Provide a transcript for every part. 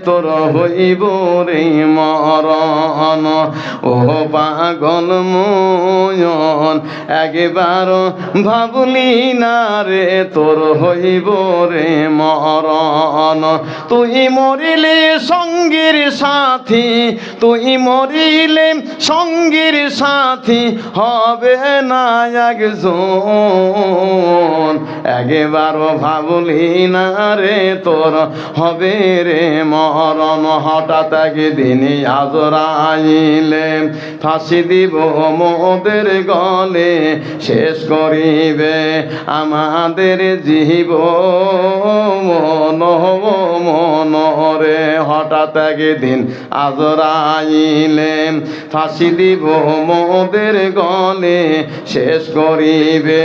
তোর হইব রে মরণ। ও পাগল ময়ন একবার ভাবলি না রে তোর হইব রে মরণ। তুই মরিলে সঙ্গীর সাথী, তুই মরিলে সঙ্গীর সাথী হবে না একজন। একবার ভাবলি না রে তোর হবে রে মরণ। হঠাৎ একদিন আজরাইলে ফাঁসি দিব মোদের গলে, শেষ করিবে আমাদের জীবন মনরে। হঠাৎ একদিন আজরাইলে ফাঁসি দিব মোদের গলে, শেষ করিবে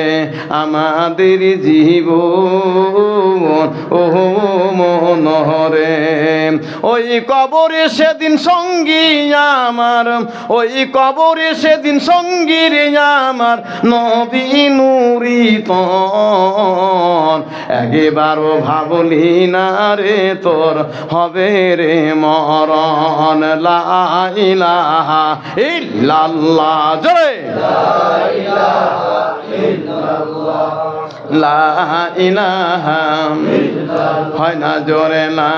আমাদের জীবন ও মনরে। ওই কবরে সেদিন সঙ্গী আমার, ওই কবরে সেদিন সঙ্গী রে আমার নবী নুরিতন। একবারও ভাবলি না রে তোর হবে রে মরণ। লা ইলাহা ইল্লাল্লাহ, জোরে লা ইলাহা হয় না জোরে লা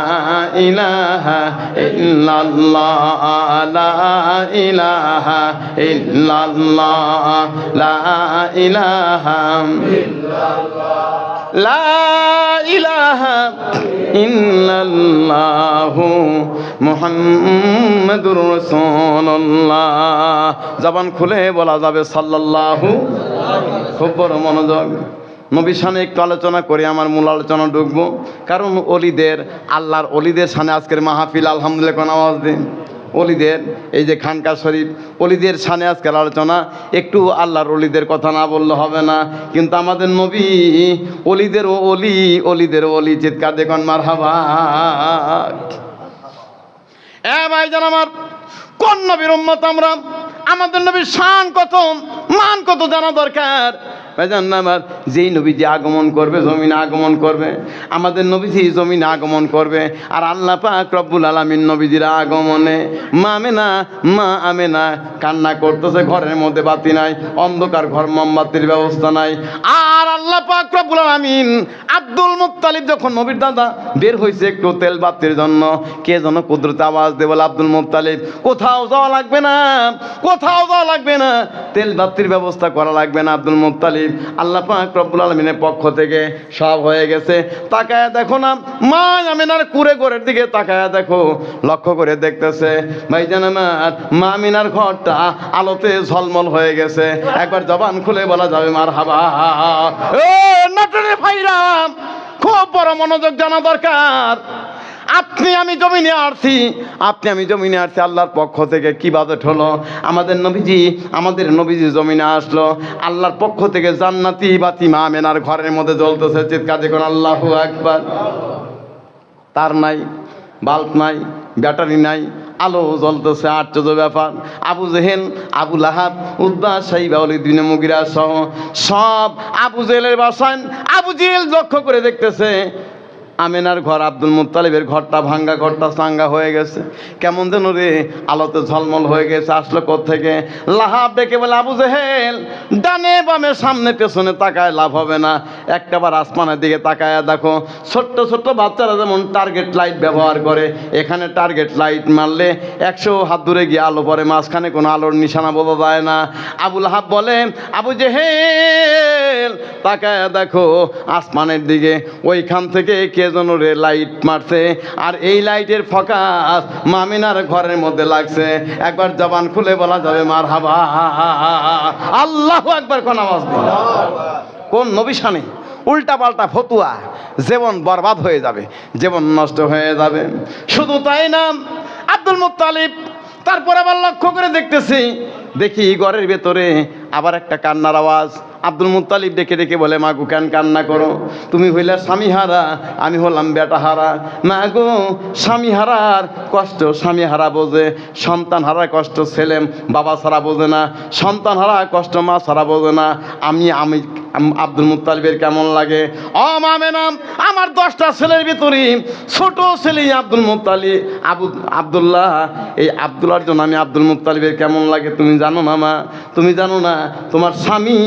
ইলাহা ইল্লাল্লাহ, লা ইলাহা ইল্লাল্লাহ, লা ইলাহা লা ইলাহা ইল্লাল্লাহু মুহাম্মাদুর রাসূলুল্লাহ। জবান খুলে বলা যাবে সাল্লাল্লাহু। খুব বড় মনোযোগ, নবী শানে একটু আলোচনা করে আমার মূল আলোচনা ঢুকবো। কারণ অলিদের, আল্লাহর অলিদের শানে আজকের মাহফিল। আলহামদুলিল্লাহ, কোন আওয়াজ দিন। অলিদের এই যে খানকা শরীফ, অলিদের শানে আজকের আলোচনা। একটু আল্লাহর অলিদের কথা না বললে হবে না। কিন্তু আমাদের নবী অলিদের ও অলি, অলিদের অলি। চিৎকার দেখুন মারহাবা। ভাইজান আমার, কোন নবীর উম্মত আমরা? আমাদের নবীর শান কত, মান কত জানা দরকার। ভাইজান আমার, যেই নবীজি আগমন করবে জমিনে আগমন করবে, আমাদের নবীজি জমিনে আগমন করবে। আর আল্লাহ পাক রব্বুল আলামিন নবীজির আগমনে মা আমেনা কান্না করতেছে। ঘরের মধ্যে বাতি নাই, অন্ধকার ঘর, মোমবাতির ব্যবস্থা নাই। আর আল্লাহ পাক রব্বুল আলামিন আব্দুল মুত্তালিব যখন নবীর দাদা বের হয়েছে একটু তেল বাতির জন্য, কে যেন কুদরতে আওয়াজ দিয়ে বলে, আব্দুল মুত্তালিব কোথাও যাওয়া লাগবে না, কোথাও যাওয়া লাগবে না, তেল বাতির ব্যবস্থা করা লাগবে না। আব্দুল মুত্তালিব, আল্লাহ পাক রব্বুল আলামিনের পক্ষ থেকে সব হয়ে গেছে। তাকায়া দেখো না, মা আমিনার কুড়ে ঘরের দিকে তাকায়া দেখো, লক্ষ্য করে দেখতেছে ভাইজান আমার মা আমিনার ঘরটা আলোতে ঝলমল হয়ে গেছে। একবার জবান খুলে বলা যাবে মারহাবা। ও নাটরে ভাইরা, খুব বড় মনোযোগ জানা দরকার। আপনি আমি জমিনে আসছি, আল্লাহর পক্ষ থেকে কি বাজেট হলো? আমাদের নবীজি জমিনে আসলো, আল্লাহর পক্ষ থেকে জান্নাতি বাতি মা আমেনার ঘরের মধ্যে জ্বলতেছে। চিৎকার দেখুন আল্লাহু আকবার। তার নাই, বাল্ব নাই, ব্যাটারি নাই, আলো জ্বলতেছে। আশ্চর্য ব্যাপার। আবু জেহেল, আবু লাহাব, উদ্বা, সাইবা, ওয়ালিদ বিন মুগিরা সহ সব আবু জেহেলের বাসায় আবু জেহেল লক্ষ্য করে দেখতেছে আমেনার ঘর, আব্দুল মুত্তালিবের ঘরটা ভাঙ্গা, ঘরটা চাঙ্গা হয়ে গেছে। কেমন যেন রে আলোতে ঝলমল হয়ে গেছে। আসলো কোত্থেকে? লাহাব ডেকে বলে, আবু জেহেল ডানে বামে সামনে পেছনে তাকায় লাভ হবে না, একটাবার আসমানের দিকে তাকায় দেখো। ছোট্ট ছোট্ট বাচ্চারা যেমন টার্গেট লাইট ব্যবহার করে, এখানে টার্গেট লাইট মারলে 100 হাত দূরে গিয়ে আলো পড়ে, মাঝখানে কোনো আলোর নিশানা বোঝা যায় না। আবু লাহাব বলে, আবু জেহেল তাকায় দেখো আসমানের দিকে, ওইখান থেকে কে যেন রে লাইট মারছে। আর এই লাইটের ফোকাস মামিনার ঘরের মধ্যে লাগছে। একবার জবান খুলে বলা যাবে মারহাবা। আল্লাহু আকবার। কোন আওয়াজ দিন। কোন নবী শানে উল্টা পাল্টা ফতুয়া, জীবন বরবাদ হয়ে যাবে, জীবন নষ্ট হয়ে যাবে। শুধু তাই না, আব্দুল মুত্তালিব তারপর আবার লক্ষ্য করে দেখি ঘরের ভেতরে আবার একটা কান্নার আওয়াজ। আব্দুল মুত্তালিব ডেকে ডেকে বলে, মা গো কেন কান্না করো? তুমি হইলে স্বামী হারা, আমি হলাম বেটা হারা। মা গো, স্বামী হারার কষ্ট স্বামী হারা বোঝে, সন্তান হারার কষ্ট ছেলে বাবা ছাড়া বোঝে না, সন্তান হারা কষ্ট মা ছাড়া বোঝে না। আব্দুল মুত্তালিবের কেমন লাগে? ও মা আমেনা, আমার 10টা ছেলের ভিতরে ছোট ছেলে আব্দুল মুত্তালিব, আব্দুল্লাহ, এই আব্দুল্লাহর জন্য আমি আব্দুল মুত্তালিবের কেমন লাগে তুমি জানো না মা? তুমি জানো না তোমার স্বামী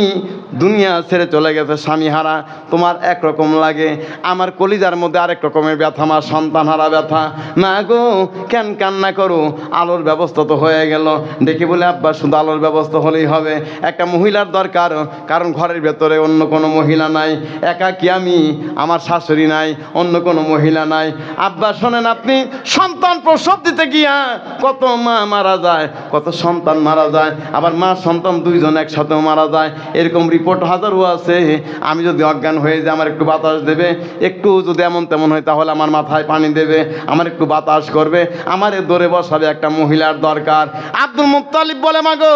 দুনিয়া ছেড়ে চলে গেছে, স্বামী হারা, তোমার একরকম লাগে, আমার কলিজার মধ্যে আরেক রকমের ব্যথা, আমার সন্তান হারা ব্যথা। মা গো কেন কান্না করো? আলোর ব্যবস্থা তো হয়ে গেল। দেখি বলে আব্বা শুধু আলোর ব্যবস্থা হলেই হবে? একটা মহিলার দরকার, কারণ ঘরের ভেতরে অন্য কোনো মহিলা নাই, একাকী আমি, আমার শাশুড়ি নাই, অন্য কোনো মহিলা নাই। আব্বা শোনেন, আপনি সন্তান প্রসব দিতে গিয়া কত মা মারা যায়, কত সন্তান মারা যায়, আবার মা সন্তান দুইজন একসাথেও মারা যায়, এরকম রিপোর্ট হাজারও আছে। আমি যদি অজ্ঞান হয়ে যাই আমার একটু বাতাস দেবে, একটু যদি এমন তেমন হয় তাহলে আমার মাথায় পানি দেবে, আমার একটু বাতাস করবে, আমারে দৌড়ে বসাবে, একটা মহিলার দরকার। আব্দুল মুত্তালিব বলে মা গো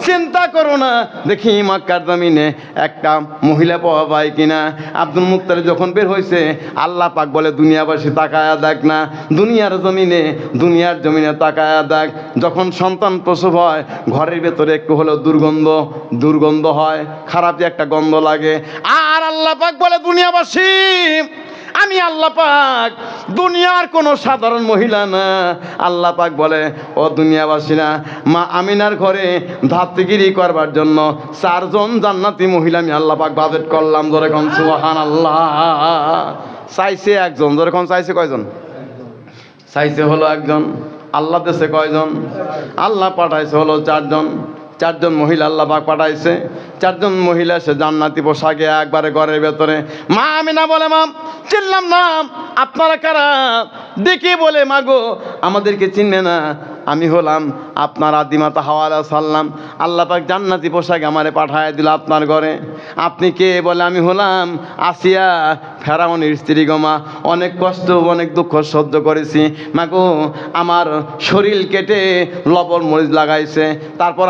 চিন্তা করো না, দেখি মক্কার জমিনে একটা মহিলা পাওয়া যায় কিনা। আব্দুল মুত্তালিব যখন বের হয়েছে, আল্লাহ পাক বলে দুনিয়াবাসী তাকায়া দেখ না, দুনিয়ার জমিনে তাকায়া দেখ। যখন সন্তান প্রসব হয় ঘরের ভেতরে একটু হলেও দুর্গন্ধ হয়, খারাপ একটা গন্ধ লাগে। আর আল্লাহ পাক বলে দুনিয়াবাসী, আমি আল্লাহ পাক দুনিয়ার কোনো সাধারণ মহিলা না। আল্লাহ পাক বলে ও দুনিয়াবাসীরা, মা আমিনার ঘরে ধাত্রীগিরি করবার জন্য 4 জন জান্নাতি মহিলা আমি আল্লাহ পাক বাজেট করলাম। জোরে কোন সুবহানাল্লাহ। চাইছে একজন, জোরে কোন চাইছে কয়জন? চাইছে হলো একজন। আল্লাহ দেশে কয়জন? আল্লাহ পাঠাইছে হলো 4 জন। 4 জন মহিলা আল্লাহ পাক পাঠাইছে। 4 জন মহিলা সে জান্নাতি পোশাকে একবারে ঘরের ভেতরে। মা আমিনা বলে মা চিনলাম না, আপনারা কারা? দেখি বলে মা গো আমাদেরকে চিনবে না, আমি হলাম আপনার আদিমাতা হাওয়া আলাইহিস সালাম। আল্লাহ পাক জান্নাতি পোশাকে আমারে পাঠায় দিল আপনার ঘরে। আপনি কে? বলে আমি হলাম আসিয়া, ফেরাউনের স্ত্রী গো মা। অনেক কষ্ট অনেক দুঃখ সহ্য করেছি মা গো, আমার শরীর কেটে লবণ মরিচ লাগাইছে, তারপর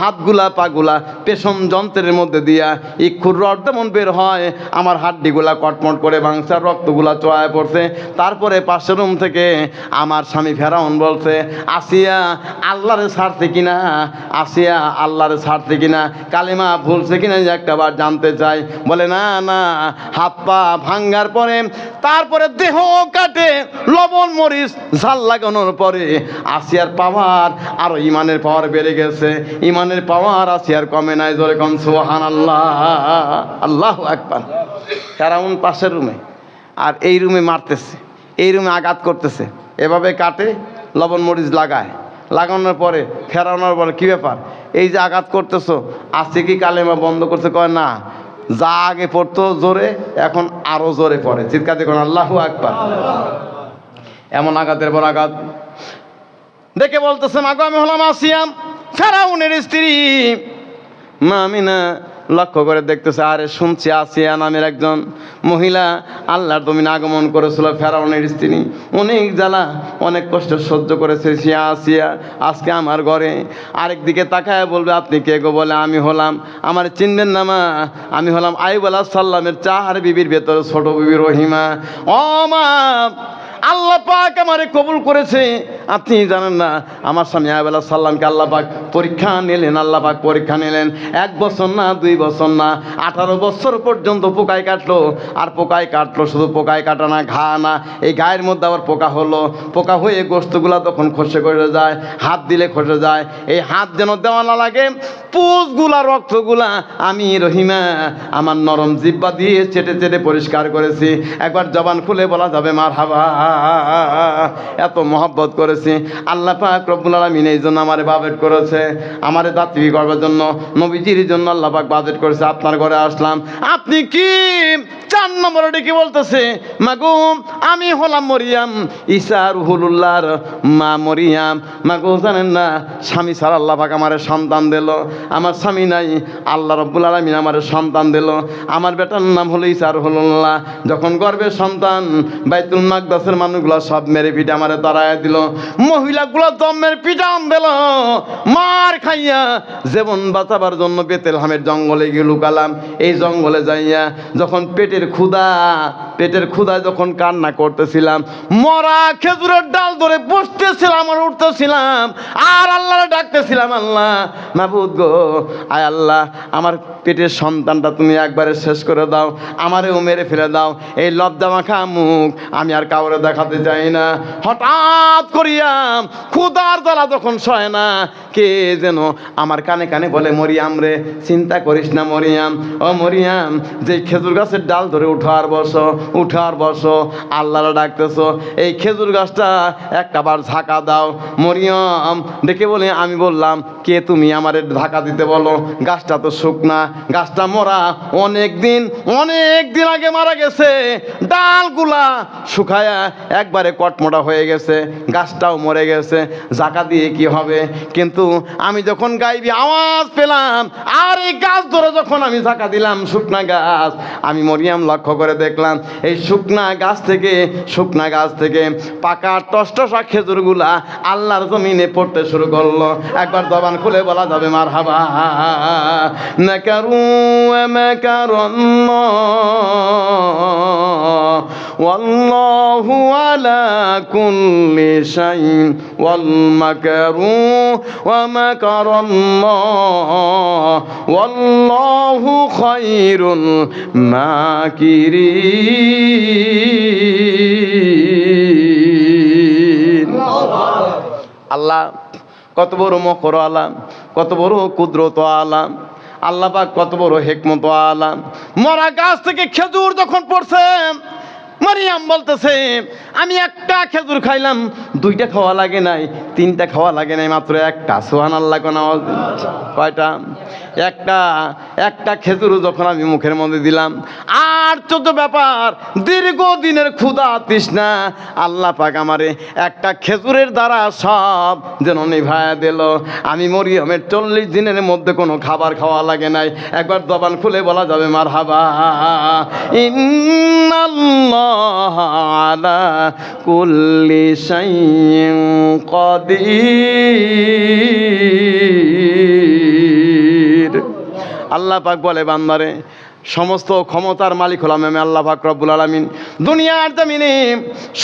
হাতগুলা পাগুলা পেশন যন্ত্রের মধ্যে দিয়া ইক্ষুর রড যেমন বের হয়, আমার হাড্ডিগুলা কটমট করে ভাঙছে, রক্তগুলা চড়ায় পড়ছে। তারপরে পাশের রুম থেকে আমার স্বামী ফেরাউন বলছে আসিয়া আল্লাহরে ছাড়ছে কিনা, আসিয়া আল্লাহরে ছাড়ছে কিনা, কালেমা ভুলছে কিনা একটা বার জানতে চাই। বলে না না, হাত পা ভাঙ্গার পরে তারপরে দেহ কাটে লবণ মরিচ ঝাল লাগানোর পরে আসিয়ার পাওয়ার আরো ইমানের পাওয়ার বেড়ে গেছে, ইমানের পাওয়ার আসিয়ার কমে নাই। জোরে কোন সুবহানাল্লাহ, আল্লাহু আকবার। ফেরাউন পাশের রুমে, আর এই রুমে মারতেছে, এই রুমে আঘাত করতেছে, এভাবে কাটে লবণ মরিচ লাগানোর পরে ফেরানোর বলে কি ব্যাপার, এই যে আঘাত করতেছো আজকে কি কালেমা বন্ধ করছে? কয় না, যা আগে পড়তো জোরে এখন আরো জোরে পড়ে। চিৎকার দেখুন আল্লাহু আকবার। এমন আঘাতের পর আঘাত দেখে বলতেছে মাগো আমি হলাম আসিয়া, ফেরাউনের স্ত্রী। মা আমিনা লক্ষ্য করে দেখতেছে, আরে শুনছি আসিয়া নামের একজন মহিলা আল্লাহর জমিনে আগমন করেছিল, ফেরাউনের স্ত্রী। অনেক জ্বালা অনেক কষ্ট সহ্য করেছে সে আসিয়া, আজকে আমার ঘরে। আরেকদিকে তাকায় বলবে আপনি কে গো? বলে আমি হলাম, আমার চিনবেন না মা, আমি হলাম আইয়ুব আলাইহিস সালামের 4 বিবির ভেতরে ছোট বিবি রহিমা। ও মা, আল্লাহ পাক আমারে কবুল করেছে, আপনি জানেন না আমার স্বামী আইয়ুব আলাইহিস সালামকে আল্লাহ পাক পরীক্ষা নিলেন, আল্লাহ পাক পরীক্ষা নিলেন। 1 বছর না 2 বছর না 18 বছর পর্যন্ত পোকায় কাটলো, আর পোকায় কাটলো, শুধু পোকায় কাটা না, ঘা না, এই গায়ের মধ্যে আবার পোকা হলো, পোকা হয়ে গোস্তগুলা তখন খসে খসে যায়, হাত দিলে খসে যায়, এই হাত যেন দেওয়া না লাগে, পুষগুলা রক্তগুলা আমি রহিমা আমার নরম জিহ্বা দিয়ে চেটে চেটে পরিষ্কার করেছি। একবার জবান খুলে বলা যাবে মারহাবা, এত মহব্বত করেছি। আল্লাহ পাক রব্বুল আলামিন এই জন্য আমারে বাজেট করেছে, আমারে দাত্রী করবার জন্য, নবীজির জন্য আল্লাহ পাক বাজেট করেছে। আপনার ঘরে আসলাম, আপনি কি? 4 নম্বরে ডেকে বলতেছে মাগো আমি হলাম মরিয়াম, ঈসা রুহুল্লাহর মা মরিয়াম। মাগো জানেন না স্বামী ছাড়া আল্লাহ পাক আমারে সন্তান দিল, আমার স্বামী নাই, আল্লাহ রব্বুল আলামিন আমারে সন্তান দিল। আমার বেটার নাম হলো ঈসা রুহুল্লাহ। যখন গর্ভে সন্তান, বাইতুল মাকদাসের মানুষগুলা সব মেরে পিঠে আমারে তাড়ায় দিল, মহিলাগুলা দমের পিটান দিল, মার খাইয়া জীবন বাঁচাবার জন্য বেতেলহামের জঙ্গলে গিয়ে লুকালাম। এই জঙ্গলে যাইয়া যখন পেটের ক্ষুধা যখন কান্না করতেছিলাম, মরা খেজুরের ডাল ধরে বসতে নামতেছিলাম আর উঠতেছিলাম আর আল্লাহরে ডাকতেছিলাম, আল্লাহ মাবুদ গো, আয় আল্লাহ আমার পেটের সন্তানটা তুমি একবারে শেষ করে দাও, আমারেও মেরে ফেলে দাও, এই লজ্জা মাখা মুখ আমি আর কাউরে দেখাতে চাই না। হঠাৎ করিয়া ক্ষুধার জ্বালা যখন সয় না, কে যেন আমার কানে কানে বলে, মরিয়াম রে, চিন্তা করিস না মরিয়াম, ও মরিয়াম, যে খেজুর গাছের ডাল ধরে উঠো আর বসো, আল্লাহরা ডাকতেছো, এই খেজুর গাছটা একটা বার ঝাঁকা দাও। মরিয়ম ডেকে বলে, আমি বললাম কে তুমি আমারে ঢাকা দিতে বলো, গাছটা তো শুকনা, গাছটা মরা, অনেক দিন আগে মারা গেছে, ডালগুলা শুকায়া একবারে কটমোটা হয়ে গেছে, গাছটাও মরে গেছে, ঝাঁকা দিয়ে কি হবে? কিন্তু আমি যখন গাইবি আওয়াজ পেলাম আর এই গাছ ধরে যখন আমি ঝাঁকা দিলাম, শুকনা গাছ, আমি মরিয়াম লক্ষ্য করে দেখলাম এই শুকনা গাছ থেকে পাকা টসটসা খেজুরগুলা আল্লাহর জমিনে পড়তে শুরু করলো। একবার জবান খুলে বলা যাবে মারহাবা। মাকারু ওয়া মাকারাল্লাহ ওয়াল্লাহু আলা কুল্লি শাইইন ওয়াল মাকারু ওয়া মাকারাল্লাহ ওয়াল্লাহু খায়রুল মাকিরিন। আল্লাহ কত বড় মকর আলাম, কত বড় কুদরত আলাম, আল্লাহ পাক কত বড় হিকমত আলাম। মরা গাছ থেকে খেজুর যখন পড়ছে, মারিয়াম বলতেছে, আমি একটা খেজুর খাইলাম, দুইটা খাওয়া লাগে নাই, তিনটা খাওয়া লাগে নাই, মাত্র একটা। সুবহানাল্লাহ কোন আওয়াজ? কয়টা? একটা খেজুর যখন আমি মুখের মধ্যে দিলাম, আর চোদ্দ ব্যাপার, দীর্ঘদিনের ক্ষুধা তৃষ্ণা আল্লাহ পাক আমারে একটা খেজুরের দ্বারা সব যেন নিভায়া দিল। আমি মরিয়মের 40 দিনের মধ্যে কোনো খাবার খাওয়া লাগে নাই। একবার জবান খুলে বলা যাবে মারহাবা। ইন্নাল্লাহ আলা কুল্লি শাইইন কাদির। আল্লাহ পাক বলে, বান্দারে, সমস্ত ক্ষমতার মালিক হলাম আমি আল্লাহ পাক রব্বুল আলামিন। দুনিয়ার জমিনে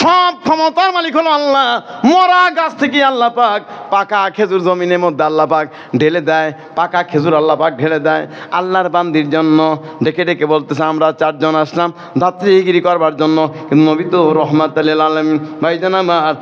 সব ক্ষমতার মালিক হলো আল্লাহ। মরা গাছ থেকে আল্লাহ পাক পাকা খেজুর জমিনের মধ্যে আল্লাহ পাক ঢেলে দেয়, পাকা খেজুর আল্লাহ পাক ঢেলে দেয় আল্লাহর বান্দির জন্য। ডেকে ডেকে বলতেছে, আমরা 4 জন আসলাম ধাত্রীগিরি করবার জন্য, কিন্তু নবী তো রহমাতুল লিল আলামিন। ভাইজান আমার,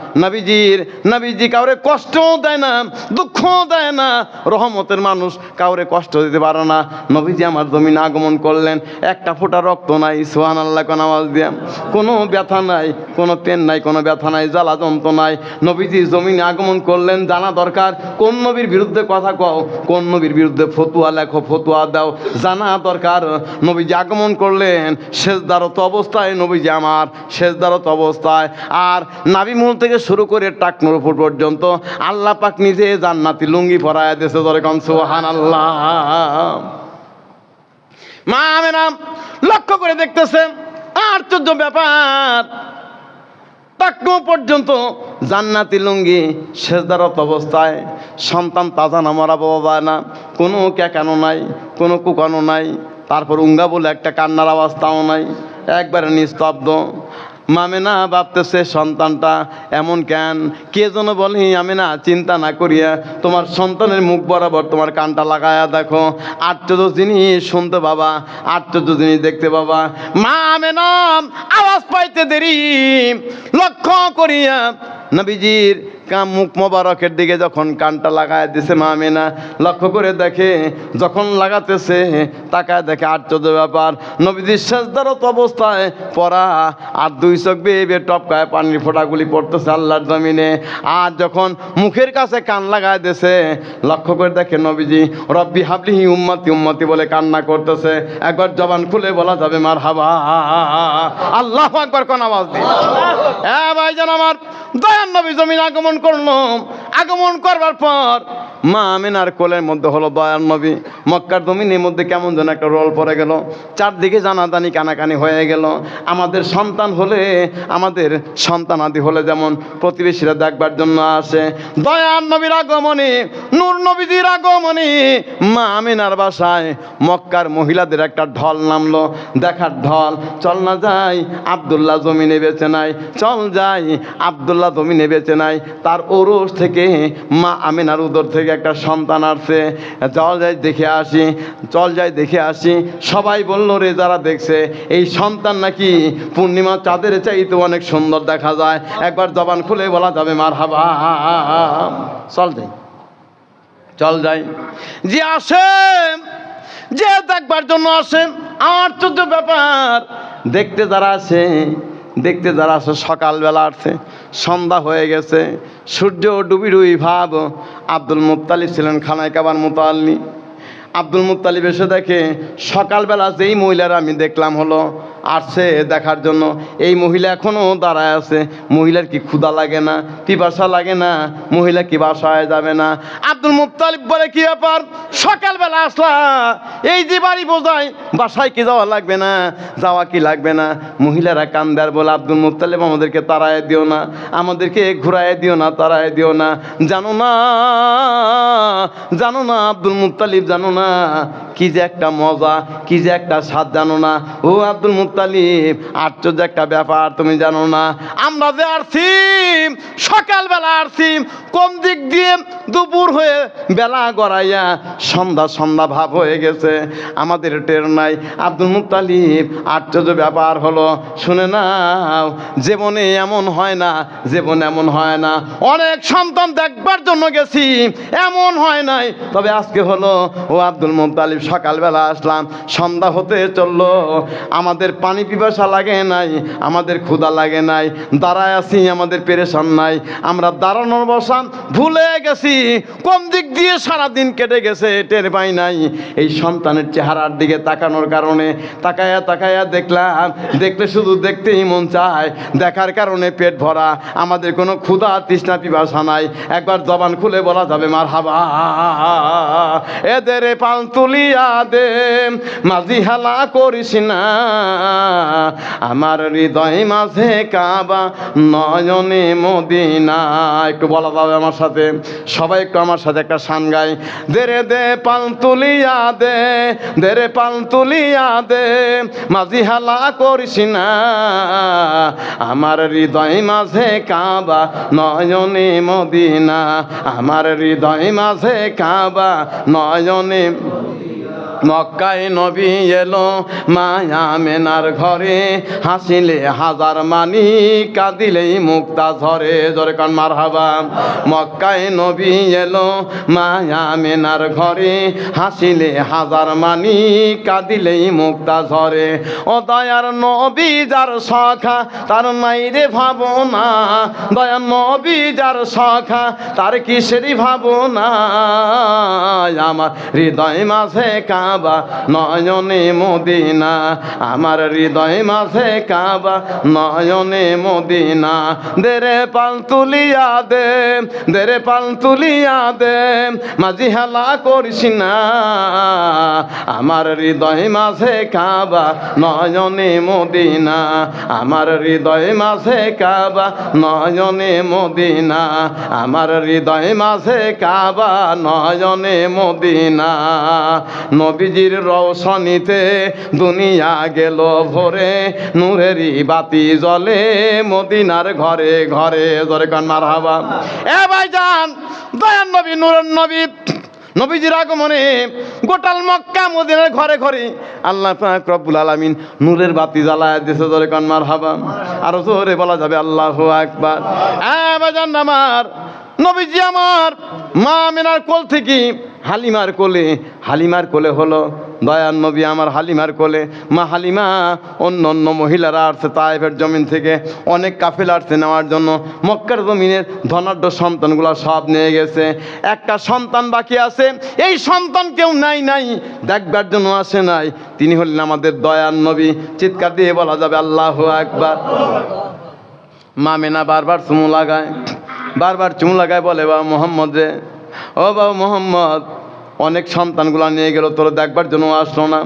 নবীজি কাউরে কষ্টও দেয় না, দুঃখও দেয় না, রহমতের মানুষ, কাউরে কষ্ট দিতে পারে না। নবীজি আমার জমিনে আগমন করলেন, একটা ফোঁটা রক্ত নাই, সুবহানাল্লাহ কোন আওয়াজ দিয়া, কোনো ব্যথা নাই, কোনো পেন নাই, কোনো ব্যথা নাই, জ্বালা যন্ত্রণা নাই। নবীজি জমিনে আগমন করলেন, জানা দরকার কোন নবীর বিরুদ্ধে কথা কও, কোন নবীর বিরুদ্ধে ফতুয়া লেখো, ফতুয়া দাও, জানা দরকার। নবীজি আগমন করলেন সেজদারত অবস্থায়, নবীজি আমার সেজদারত অবস্থায়, আর নাভি মূল থেকে শুরু করে টাকনুর উপর পর্যন্ত আল্লাহ পাক নিজে জান্নাতি লুঙ্গি পরায়া দিয়েছে। ধরে কোন সুবহানাল্লাহ। মা আমেনা লক্ষ্য করে দেখতেছেন, আশ্চর্য ব্যাপার, টাকনু পর্যন্ত জান্নাতি লুঙ্গি, সেজদারত অবস্থায়, সন্তান তাজা না, মরা বাবা না, কোনো ক্যাকানো নাই, কোনো কুকানো নাই, তারপর উঙ্গা বলে একটা কান্নার আওয়াজ তাও নাই, একবারে নিস্তব্ধ। মামেনা ভাবতেছে, সন্তানটা এমন কেন? কে যেন বলে, আমেনা চিন্তা না করিয়া তোমার সন্তানের মুখ বরাবর তোমার কানটা লাগায়া দেখো, আশ্চর্য জিনিস শুনতে বাবা, আশ্চর্য জিনিস দেখতে বাবা। মা আমেনা আওয়াজ পাইতে দেরি, লক্ষ্য করিয়া নবীজির মুখ মোবারকের দিকে যখন কানটা লাগায় দিছে, মা আমেনা লক্ষ্য করে দেখে, যখন লাগাতেছে তাকায় দেখে, আশ্চর্য ব্যাপার, নবীজির সেজদারত অবস্থায় পড়া, আর 2 চোখ বেয়ে টপকায় পানির ফোঁটাগুলি পড়তেছে আল্লাহর জমিনে। আর যখন মুখের কাছে কান লাগায় দিছে, লক্ষ্য করে দেখে নবীজি রব্বি হাবলিহি উম্মতি উম্মতি বলে কান্না করতেছে। একবার জবান খুলে বলা যাবে মারহাবা। আল্লাহু আকবার কোন আওয়াজ দিয়ে। ভাইজান আমার, দয়ার নবী জমিন আগমন করলো, আগমন করবার পর মা আমিনার কোলের মধ্যে হলো দয়ার নবী। মক্কার জমিনের মধ্যে কেমন যেন একটা রোল পড়ে গেল, চারদিকে জানাজানি কানাকানি হয়ে গেল। আমাদের সন্তান হলে, আমাদের সন্তানাদি হলে যেমন প্রতিবেশীরা দেখবার জন্য আসে, দয়ার নবীর আগমনে, নূর নবীজির আগমনে মা আমিনার বাসায় মক্কার মহিলাদের একটা ঢল নামলো, দেখার ঢল। চল না যাই, আব্দুল্লাহ জমিনে বেঁচে নাই, চল যাই, আব্দুল্লাহ জমিনে বেঁচে নাই, তার ওরস থেকে মা আমিনার উদর থেকে একটা সন্তান আসছে, চল যাই দেখে আসি, চল যাই দেখে আসি। সবাই বললো রে, যারা দেখছে, এই সন্তান নাকি পূর্ণিমা চাঁদের চাইতে অনেক সুন্দর দেখা যায়, একবার জবান খুলে বলা যাবে মারহাবা। চল যাই, চল যাই। যে আসে, যে দেখবার জন্য আসে, আশ্চর্য ব্যাপার, দেখতে যারা আসে, দেখতে যারা আসে সকালবেলা আসছে, সন্ধ্যা হয়ে গেছে, সূর্য ডুবি ডুবি ভাব। আব্দুল মুত্তালিব ছিলেন খানায় কাবার মুতাল্লি। আব্দুল মুত্তালিব এসে দেখে সকালবেলা যেই মহিলারা আমি দেখলাম হলো আসছে দেখার জন্য, এই মহিলা এখনও দাঁড়ায় আছে। মহিলার কি ক্ষুধা লাগে না, পিপাসা লাগে না? মহিলা কি বাসায় যাবে না? আব্দুল মুত্তালিব বলে, কি ব্যাপার, সকালবেলা আসলা, এই যে বাড়ি বোঝাই, বাসায় কি যাওয়া লাগবে না? যাওয়া কি লাগবে না? মহিলারা কান্দার বলে, আব্দুল মুত্তালিব আমাদেরকে তাড়ায় দিও না, আমাদেরকে ঘুরায় দিও না, তাড়ায় দিও না। জানো না, জানো না আব্দুল মুত্তালিব, জানো না কি যে একটা মজা, কি যে একটা স্বাদ, জানো না? ও আব্দুল মুত্তালিব, আশ্চর্য একটা ব্যাপার, তুমি জানো না? আমরা যে আসছি সকালবেলা আসছি, কোন দিক দিয়ে দুপুর হয়ে বেলা গড়াইয়া সন্ধ্যা সন্ধ্যা ভাব হয়ে গেছে, আমাদের টের নাই। আব্দুল মুত্তালিব, আশ্চর্য ব্যাপার হলো, শুনে নাও, জীবনে এমন হয় না, জীবনে এমন হয় না, অনেক সন্তান দেখবার জন্য গেছি, এমন হয় নাই, তবে আজকে হলো। ও আব্দুল মুত্তালিব, সকালবেলা আসলাম, সন্ধ্যা হতে চললো, আমাদের পানি পিপাসা লাগে নাই, আমাদের ক্ষুধা লাগে নাই, দাঁড়ায় আছি, আমাদের পেরেশান নাই, আমরা দাঁড়ানোর বসা ভুলে গেছি, কোন দিক দিয়ে সারাদিন কেটে গেছে টের পাই নাই। এই সন্তানের চেহারার দিকে তাকানোর কারণে, তাকায়া তাকায়া দেখলাম, দেখলে শুধু দেখতেই মন চায়, দেখার কারণে পেট ভরা, আমাদের কোনো ক্ষুধা তৃষ্ণা পিপাসা নাই, একবার জবান খুলে বলা যাবে মারহাবা। এদের পাল তুলিয়া দে, মাঝি হালা করিস না, আমার হৃদয় মাঝে কাবা, নয়নে মদিনা। একটু বলা যাবে আমার সাথে, সবাই একটু আমার সাথে একটা শান গায়। দেরে দে পাল তুলিয়া দে, দেরে পাল তুলিয়া দে, মাঝি হালা করিস না, আমার হৃদয় মাঝে কাবা, নয়নে মদিনা, আমার হৃদয় মাঝে কাবা, নয়নে। মক্কায় নবী এলো মায়া মেনার ঘরে, হাসিলে হাজার মানি, কাঁদিলেই মুক্তা ঝরে, জোরে কান মারহাবা। মক্কায় নবী এলো মায়া মেনার ঘরে, হাসিলে হাজার মানি, কাঁদিলেই মুক্তা ঝরে। ও দয়ার নবী যার সখা, তার মাইরে ভাবনা, দয়ার নবী যার সখা, তার কিসেরই ভাবনা, আমার হৃদয় মাঝে কাবা, নয়নে মদিনা, আমার হৃদয় মাঝে কাবা, নয়নে মদিনা। দেরে পাল তুলিয়া দে, দেরে পাল তুলিয়া দে, মাঝি হেলা করিস না, আমার হৃদয় মাঝে কাবা, নয়নে মদিনা, আমার হৃদয় মাঝে কাবা, নয়নে মদিনা, আমার হৃদয় মাঝে কাবা, নয়নে মদিনা। নবীজির রওশনীতে দুনিয়া গেল ভরে, নূরেরই বাতি জ্বলে মদিনার ঘরে ঘরে, জোরে কান মারহাবা। এ ভাইজান, দয়ার নবী, নূরের নবী, নবীজির আগমনে গোটাল মক্কা মদিনার ঘরে ঘরে আল্লাহ পাক রব্বুল আলামিন নূরের বাতি জ্বালায় দিয়েছে, জোরে কান মারহাবা। আরো জোরে বলা যাবে আল্লাহু আকবার। ভাইজান আমার, নবীজি আমার মা আমিনার কোল থেকে হালিমার কোলে, হালিমার কোলে হলো দয়ার নবী আমার হালিমার কোলে। মা হালিমা, অন্য অন্য মহিলারা আসছে তায়েফের জমিন থেকে, অনেক কাফেলা আসছে নেওয়ার জন্য, মক্কার জমিনের ধনাঢ্য সন্তানগুলো সব নিয়ে গেছে, একটা সন্তান বাকি আছে, এই সন্তান কেউ নাই নাই দেখবার জন্য আসে নাই, তিনি হলেন আমাদের দয়ার নবী। চিৎকার দিয়ে বলা যাবে আল্লাহু আকবার। মা মেনা বারবার চুমু লাগায়, বারবার চুমু লাগায়, বলে বাবা মোহাম্মদ রে, ও বাবা মোহাম্মদ, অনেক সন্তানগুলো নিয়ে গেল, তোর দেখবার জন্য আসলো না।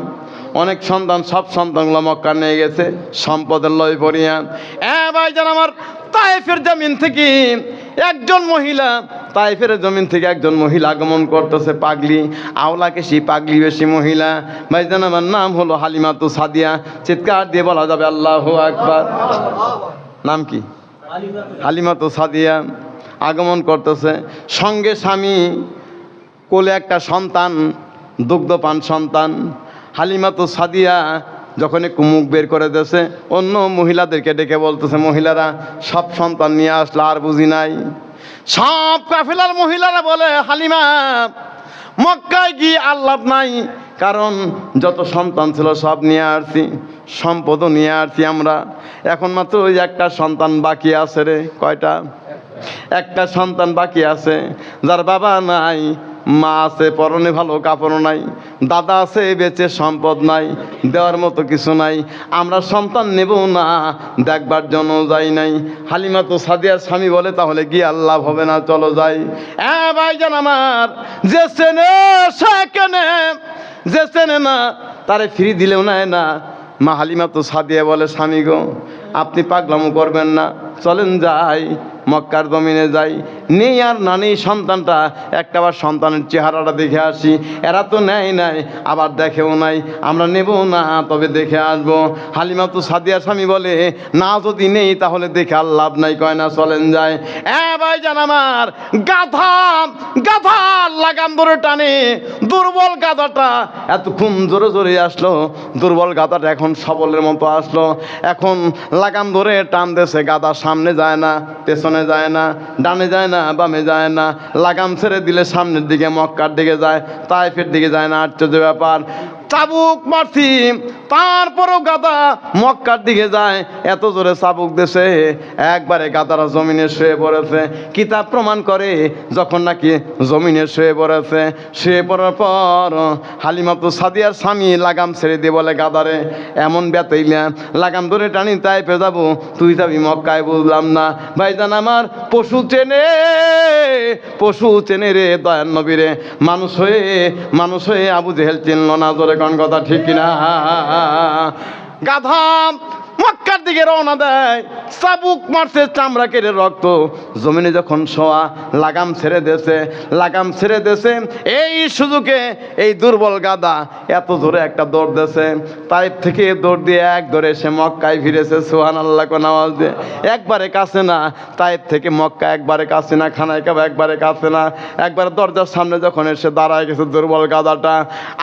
অনেক সন্তান, সব সন্তানগুলো মক্কা নিয়ে গেছে সম্পদের লয় পড়িয়া। ভাইজান আমার, তায়েফের জমিন থেকে একজন মহিলা, তায়েফের জমিন থেকে একজন মহিলা আগমন করতেছে, পাগলি, আওলাকে সেই পাগলি বেশি মহিলা। ভাইজান আমার, নাম হলো হালিমাতু সাদিয়া। চিৎকার দিয়ে বলা যাবে আল্লাহু আকবার। নাম কি? হালিমাতু সাদিয়া আগমন করতেছে, সঙ্গে স্বামী, কোলে একটা সন্তান, দুগ্ধপান সন্তান। হালিমাতু সাদিয়া যখন একটু মুখ বের করে দিয়েছে, অন্য মহিলাদেরকে ডেকে বলতেছে, মহিলারা সব সন্তান নিয়ে আসলে আর বুঝি নাই। সব কাফেলার মহিলারা বলে, হালিমা, মক্কায় গিয়ে আর লাভ নাই, কারণ যত সন্তান ছিল সব নিয়ে আসছি, সম্পদও নিয়ে আসছি আমরা, এখন মাত্র ওই একটা সন্তান বাকি আছে রে। কয়টা? একটা সন্তান বাকি আছে, যার বাবা নাই, মা আছে পরনে ভালো কাপড় নাই, দাদা আছে বেঁচে সম্পদ নাই, দেওয়ার মতো কিছু নাই, আমরা সন্তান নেব না, দেখবার জন্য যাই নাই। হালিমাতু সাদিয়ার স্বামী বলে, তাহলে গিয়ে আল্লাহ হবে না, চলো যাই। ভাইজান আমার, যে চেনে সে কেনে, যে চেনে না তারে ফ্রি দিলেও নেয় না। মা হালিমাতু সাদিয়া বলে, স্বামী গো, আপনি পাগলামো করবেন না, চলেন যাই, মক্কার জমিনে যাই, নেই আর না নেই সন্তানটা, একটাবার সন্তানের চেহারাটা দেখে আসি। এরা তো নেয় নাই, আবার দেখেও নাই, আমরা নেব না, তবে দেখে আসবো। হালিমাতু সাদিয়ার স্বামী বলে, না যদি নেই তাহলে দেখে আর লাভ নাই, কয় না, চলেন যায়। ভাইজান আমার, গাধা গাধা লাগাম ধরে টানে, দুর্বল গাধাটা এতক্ষণ জোরে জোরে আসলো, দুর্বল গাধাটা এখন সবলের মতো আসলো, এখন লাগাম ধরে টান দেছে, গাধা সামনে যায় না, পেছনে যায় না, ডানে যায় না, বামে যায় না, লাগাম ছেড়ে দিলে সামনের দিকে, মক্কার দিকে যায়, তায়েফের দিকে যায় না। আশ্চর্য ব্যাপার, চাবুক মারছি তারপরও গাদা মক্কার দিকে যায়, এত জোরে চাবুক দেশে একবারে গাদারা জমিনে শুয়ে পড়েছে। কিতাব প্রমাণ করে, যখন নাকি জমিনে শুয়ে পড়েছে, শুয়ে পড়ার পর হালিমাতু সাদিয়ার স্বামী লাগাম ছেড়ে দিয়ে বলে, গাদারে এমন ব্যথাইলা, লাগাম ধরে টানি তাইফে যাবো, তুই যাবি মক্কায়, বুঝলাম না। ভাইজান আমার, পশু চেনে, পশু চেনে রে দয়ার নবী রে, মানুষ হয়ে আবু জেহেল চিনল না। জোরে কোন কথা ঠিক কিনা? গাধা মক্কার দিকে রওনা দেয়, চাবুক মারছে, চামড়া কেটে রক্ত, জমিনে যখন শোয়া, লাগাম ছেড়ে দেছে, লাগাম ছেড়ে দেছে। এই সুযোগে এই দুর্বল গাদা এত জোরে একটা দৌড় দেছে, তাইফ থেকে দৌড় দিয়ে এক দৌড়ে সে মক্কায় ফিরেছে। সুবহানাল্লাহ কোন আওয়াজ দিয়ে। একবারে কাছে না, তাইফ থেকে মক্কা একবারে কাছে না, খানায় কাবা একবারে কাছে না, একবারে দরজার সামনে যখন এসে দাঁড়ায় গেছে দুর্বল গাদাটা,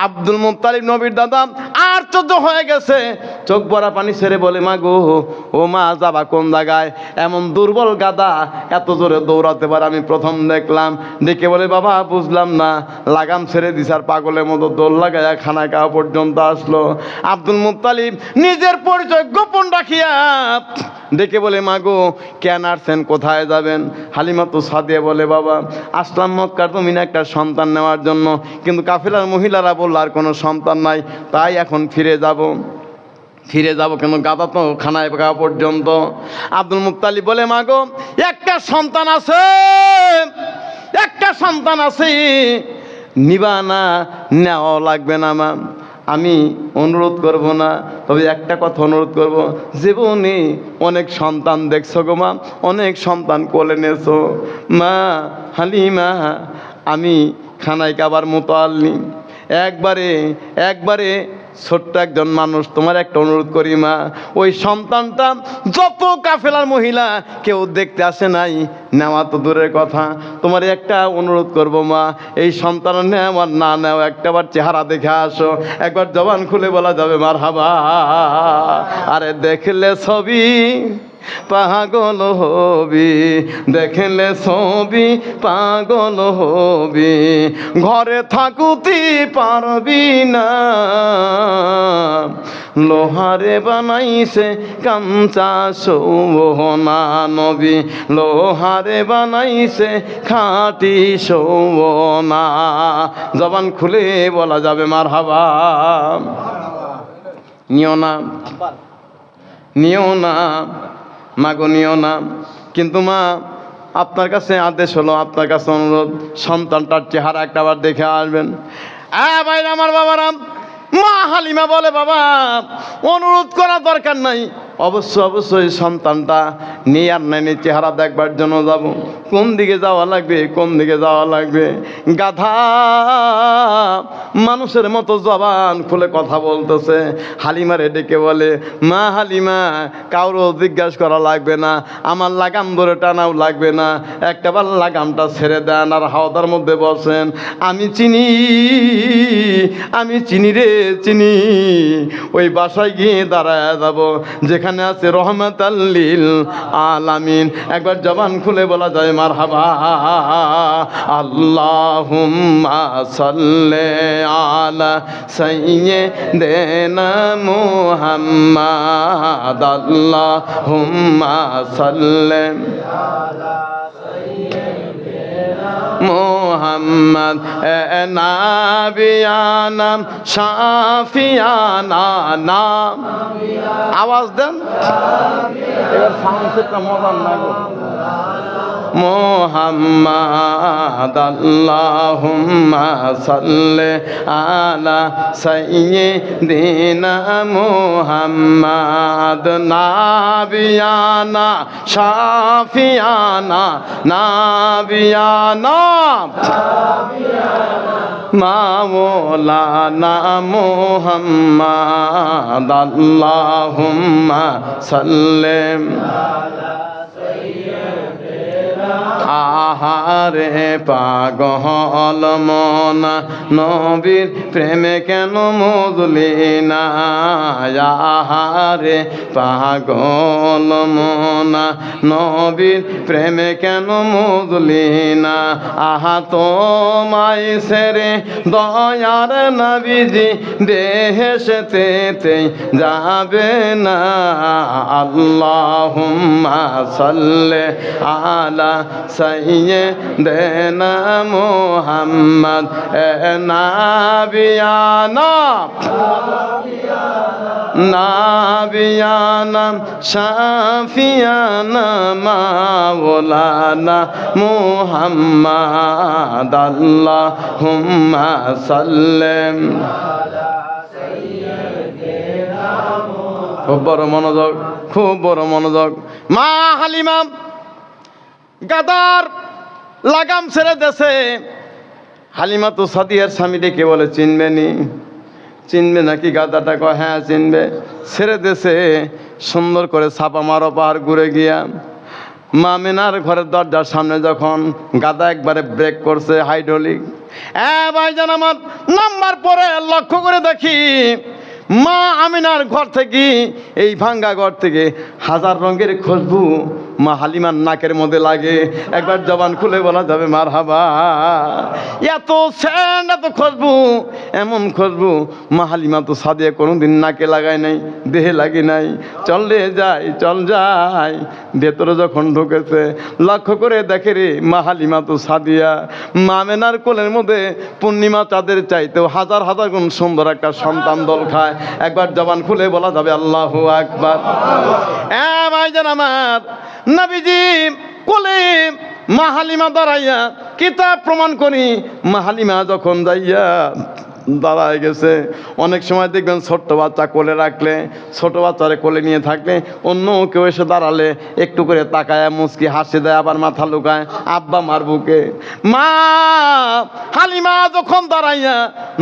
আব্দুল মুত্তালিব নবীর দাদা আশ্চর্য হয়ে গেছে, চোখ ভরা পানি ছেড়ে বলে, মা গো, ও মা, যাবা কোন জায়গায়? এমন দুর্বল গাদা এত জোরে দৌড়াতে পারে আমি প্রথম দেখলাম। দেখে বলে, বাবা বুঝলাম না, লাগাম ছেড়ে দিস আর পাগলের মতো দৌড় লাগায় খানায় খাওয়া পর্যন্ত আসলো। আব্দুল মুত্তালিব নিজের পরিচয় গোপন রাখিয়া ডেকে বলে, মা গো, কেন আসছেন, কোথায় যাবেন? হালিমাতু সাদিয়া বলে, বাবা আসলাম মক্কার জমিনে একটা সন্তান নেওয়ার জন্য, কিন্তু কাফেলার মহিলারা বলল আর কোনো সন্তান নাই, তাই এখন ফিরে যাব, কিন্তু গাদা তো খানায় খাওয়া পর্যন্ত। আব্দুল মুত্তালিব বলে, মা গো, একটা সন্তান আছে, একটা সন্তান আছে, নিবা না, নেওয়া লাগবে না মা, আমি অনুরোধ করব না, তবে একটা কথা অনুরোধ করব, জীবনে অনেক সন্তান দেখছো গো মা, অনেক সন্তান কোলে নেছো মা, হালিমা, আমি খানায় খাবার মতো আনলি, একবারে ছোট্ট একজন মানুষ, তোমার একটা অনুরোধ করি মা, ওই সন্তানটা যত কাফেলার মহিলা কেউ দেখতে আসে নাই, নেওয়া তো দূরের কথা, তোমার একটা অনুরোধ করব মা, এই সন্তান নেওয়া না নেওয়া একটাবার চেহারা দেখে আসো, একবার জবান খুলে বলা যাবে মারহাবা। আরে দেখলে ছবি পাগল হবি, দেখলে ছবি পাগল হবি, ঘরে থাকুতি পারবি না, লোহারে বানাইছে কাঞ্চা সোনা নবী, লোহারে বানাইছে খাঁটি সোনা। জবান খুলে বলা যাবে মারহাবা। নিও না মাগো নিও না। কিন্তু মা আপনার কাছে আদেশ হলো, আপনার কাছে অনুরোধ, সন্তানটার চেহারা একটাবার দেখে আসবেন। ভাইরা আমার বাবারা, মা হালিমা বলে বাবা অনুরোধ করা দরকার নাই, অবশ্যই সন্তানটা নিয়ে আর নাই চেহারা দেখবার জন্য যাব। কোন দিকে যাওয়া লাগবে, কোন দিকে যাওয়া লাগবে? গাধা মানুষের মতো জবান খুলে কথা বলতেছে। হালিমারে ডেকে বলে, মা হালিমা কারো জিজ্ঞাসা করা লাগবে না, আমার লাগাম ধরে টানাও লাগবে না, একটাবার লাগামটা ছেড়ে দেন আর হাওদার মধ্যে বসেন। আমি চিনি রে চিনি। ওই বাসায় গিয়ে দাঁড়ায় যাব যেখানে আছে রহমাতাল লিল আলামিন। একবার জবান খুলে বলা যায় মারহাবা। আল্লাহুম্মা সাল্লি আলা সাইয়্যিদিনা মুহাম্মাদ। আল্লাহুম্মা সাল্লি আলা মোহাম্মদ নাবিয়ানা শাফিয়ানা নাম। আওয়াজ দেন, এবার সাউন্ড সেটটা মজার না গো। মোহাম্মদ আল্লাহুম্মা সাল্লি আলা সাইয়্যিদিনা মুহাম্মদ নাবিয়ানা শাফিয়ানা নাবিয়ানা মাওলানা মুহাম্মদ আল্লাহুম্মা সাল্লি আহারে পাগল মনা নবীর প্রেমে কেন মজলি না? আহারে পাগল মনা নবীর প্রেমে কেন মজলি না? আহা তোমায় সেরে দয়ার নবীজি বেহেশতে যাবে না। আল্লাহুম্মা সাল্লি আলা সাইয়্যিদিনা মুহাম্মদ নাবিয়ানা শাফিয়ানা মাওলানা মুহাম্মদ আল্লাহুম্মা সাল্লি। খুব বড় মনোযোগ, খুব বড় মনোযোগ। মা হালিমা গাদার লাগাম ছেড়ে দেশে। হালিমা তো সাদিয়ার স্বামী ডেকে বলে, চিনবে নাকি? গাদাটা কয় হ্যাঁ চিনবে। ছেড়ে দেশে সুন্দর করে ছাপা মারো পাহাড় ঘুরে গিয়া মা মেনার ঘরের দরজার সামনে যখন গাদা একবারে ব্রেক করছে হাইড্রোলিক। ভাইজান আমার, নাম্বার পরে লক্ষ্য করে দেখি মা আমিনার ঘর থেকে, এই ভাঙ্গা ঘর থেকে হাজার রঙের খুশবু মা হালিমার নাকের মধ্যে লাগে। একবার জবান খুলে বলা যাবে মারহাবা। এত সেন্ট, এত খুশবু, এমন খুশবু মা হালিমা তো সাদিয়া কোনোদিন নাকে লাগায় নাই, দেহে লাগে নাই। চল যাই ভেতরে যখন ঢুকেছে লক্ষ্য করে দেখে রে মা হালিমা তো সাদিয়া মা মেনার কোলের মধ্যে পূর্ণিমা চাঁদের চাইতেও হাজার হাজার গুণ সুন্দর একটা সন্তান দল খায়। একবার জবান খুলে বলা যাবে আল্লাহু আকবার। ভাইজান আমার, নবীজি কোলে মা হালিমা দাঁড়াইয়া কিতাব প্রমাণ করি। মা হালিমা যখন যাইয়া দাঁড়ায় গেছে, অনেক সময় দেখবেন ছোট্ট বাচ্চা কোলে রাখলে, ছোট বাচ্চারে কোলে নিয়ে থাকলে অন্য কেউ এসে দাঁড়ালে একটু করে তাকায় মুচকি হাসি দেয়, আবার মাথা লুকায় আব্বা মার বুকে। মা হালিমা যখন দাঁড়াইয়া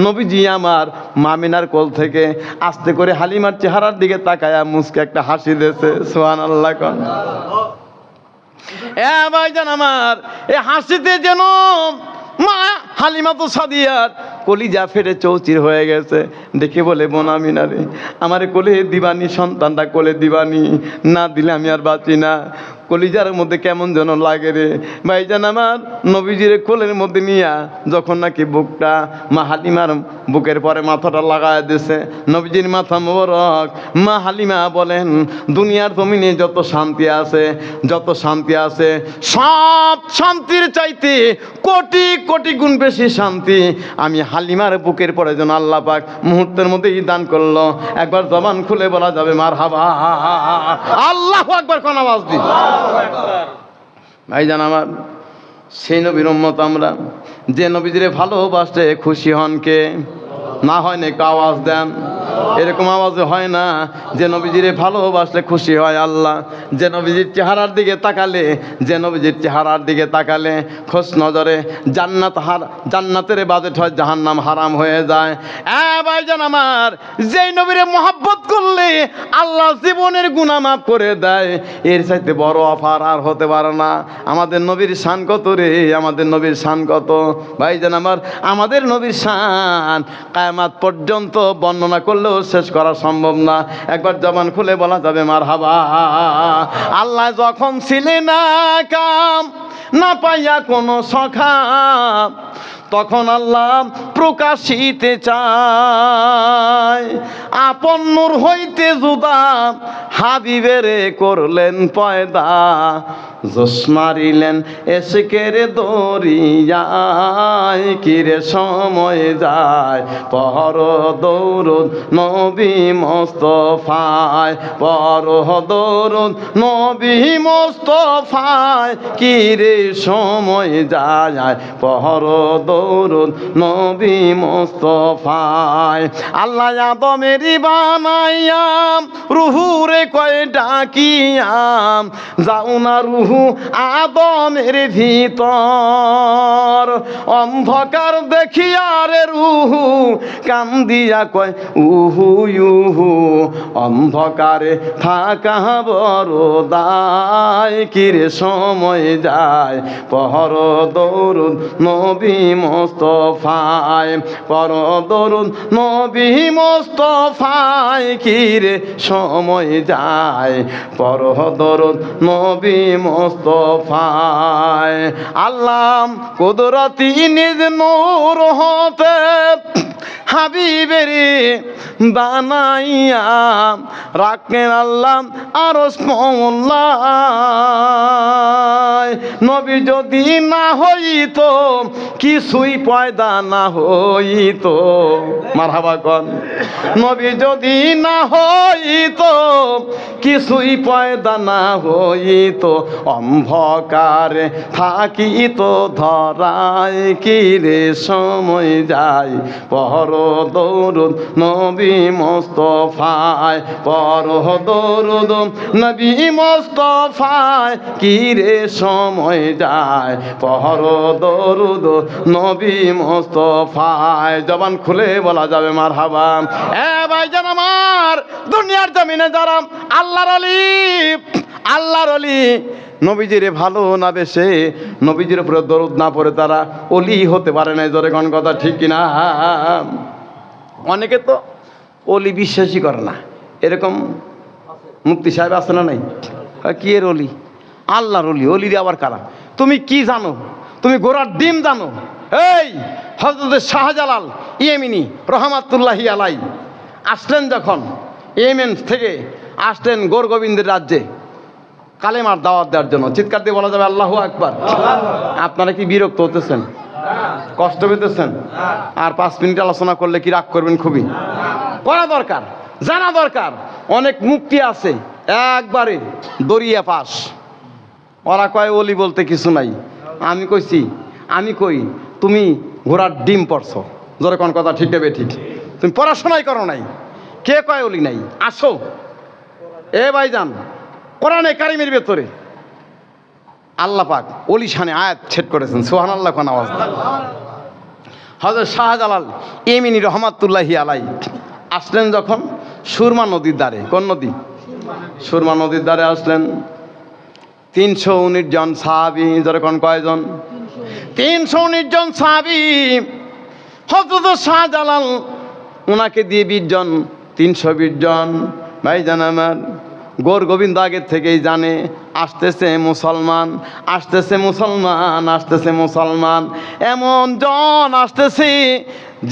নবীজি আমার মামিনার কোল থেকে আস্তে করে হালিমার চেহারার দিকে তাকায়া মুচকি একটা হাসি দিয়েছে। সুবহানাল্লাহ। ভাইজান আমার, এই হাসিতে যেন মা হালিমা তো সাদিয়ার কলিজা ফেটে চৌচির হয়ে গেছে। দেখে বলে, বোন আমিনারে আমারে কোলে দিবানি, সন্তানটা কোলে দিবানি, না দিলে আমি আর বাঁচি না। কলিজার মধ্যে কেমন যেন লাগে রে ভাইজান আমার। নবীজির কোলের মধ্যে নিয়া যখন নাকি বুকটা মা হালিমার বুকের পরে মাথাটা লাগায় দিছে, নবীজির মাথা মোবারক, মা হালিমা বলেন দুনিয়ার জমিনে যত শান্তি আছে, যত শান্তি আছে, সব শান্তির চাইতে কোটি কোটি গুণ বেশি শান্তি আমি হালিমার বুকের পরে যেন আল্লাহ পাক মুহূর্তের মধ্যেই দান করলো। একবার জবান খুলে বলা যাবে মারহাবা, আল্লাহু আকবার কোন আওয়াজ দি। ভাইজান আমার, সেই নবীর উম্মত আমরা, যে নবীজিরে ভালোবাসতে খুশি হন কে? না হয় না একটু আওয়াজ দেন। এরকম আওয়াজে হয় না যে নবীজিরে ভালোবাসলে খুশি হয় আল্লাহ। যে নবীজির চেহারার দিকে তাকালে, যে নবীজির চেহারার দিকে তাকালে খোঁজ নজরে জান্নাতের বাজেট হয়, জাহান্নাম হারাম হয়ে যায়। ভাইজান আমার, যেই নবীরে মহব্বত করলে আল্লাহ জীবনের গুনাহ মাফ করে দেয়, এর চাইতে বড় অফার আর হতে পারে না। আমাদের নবীর শান কত রে, আমাদের নবীর শান কত ভাইজান আমার। আমাদের নবীর শান কিয়ামত পর্যন্ত বর্ণনা করলেও শেষ করা সম্ভব না। একবার জবান খুলে বলা যাবে মারহাবা। আল্লাহ যখন ছিলেন না কাম না পাইয়া কোনো সখা, তখন আল্লাহ প্রকাশিতে চায়, আপন নূর হইতে জুদা হাবিবেরে করলেন পয়দা, জোশ মারিলেন এশকের দরিয়ায়, কিরে সময় যায় পর দৌরুদ নবী মোস্তফায়, পর দৌরুদ নবী মোস্তফায়, কিরে সময় যায় পর দৌরুদ নবী মোস্তফায়। আল্লাহ আদমেরই বানাইয়াম রুহুরে কয় ডাকিয়াম, যাও না রুহু আদমের ভিতর, অন্ধকার দেখিয়ারে রুহু কান্দিয়া কয় উহু ইউহু, অন্ধকারে থাকা বড় দায়, কিরে সময় যায় পহর দৌরুদ নবী মোস্তফায়, পর দরুদ নবী মোস্তফায়, কিরে সময় যায় পর দরুদ নবী মোস্তফায়। আল্লাহ কুদরতি নিজ নূর হতে হাবিবেরি বানাইয়া রাখেন আল্লাহ আরশ মওলায়। নবী যদি না হইতো কিছুই পয়দা না হইতো, মারহাবা কোন। নবী যদি না হইতো কিছুই পয়দা না হইতো, অন্ধকারে থাকিতো ধরায়, কিরে সময় যায় পর দৌরুদ নবী মোস্তফায়, পর দৌরুদ নবী মোস্তফায়, কিরে সময় যায় পর দৌরুদ নবী মোস্তফায়। জবান খুলে বলা যাবে মারহাবা। ভাইজান আমার, দুনিয়ার জমিনে যারা আল্লাহর ওলি, আল্লাহর ওলি, নবীজিরে ভালো না বেশে নবীজির উপরে দরুদ না পড়ে তারা ওলি হতে পারে না। জোরে কোন কথা ঠিক কিনা? অনেকে তো ওলি বিশ্বাসই করে না। এরকম মুফতি সাহেব আছে না নাই? কি এর ওলি? আল্লাহর ওলি। ওলিরে আবার কারা? তুমি কি জানো? তুমি গোড়ার ডিম জানো? এই হযরত শাহজালাল ইয়েমেনি রহমাতুল্লাহি আলাই আসলেন যখন, ইয়েমেন থেকে আসলেন গোর গোবিন্দের রাজ্যে কালেমার দাওয়াত দেওয়ার জন্য। চিৎকার দিয়ে বলা যাবে আল্লাহু আকবার। আপনারা কি বিরক্ত হতেছেন? কষ্ট পেতেছেন? আর 5 মিনিট আলোচনা করলে কি রাগ করবেন? খুবই পড়া দরকার, জানা দরকার। অনেক মুক্তি আছে একবারে দরিয়া পাস। ওরা কয় ওলি বলতে কিছু নাই। আমি কইছি, আমি কই তুমি ঘোড়ার ডিম পড়ছো। জোরে কোন কথা ঠিক দেবে? ঠিক। তুমি পড়াশোনাই করো নাই। কে কয় ওলি নাই? আসো এ ভাইজান, কোরআনে কারিমের ভেতরে আল্লাহ পাক ওলি শানে আয়াত ছেদ করেছেন। সুবহানাল্লাহ কোন আওয়াজ। হযরত শাহজালাল ইয়েমেনি রহমাতুল্লাহি আলাই আসলেন যখন সুরমা নদীর ধারে। কোন নদী? সুরমা নদীর ধারে আসলেন। 319 জন সাহাবী। যখন কয়জন? 319 জন সাহাবী। হযরত শাহজালাল ওনাকে দিয়ে 20 জন, 320 জন। ভাইজান আমার, গোর গোবিন্দ আগের থেকেই জানে আসতেছে মুসলমান, আসতেছে মুসলমান, আসতেছে মুসলমান, এমন জন আসতেছে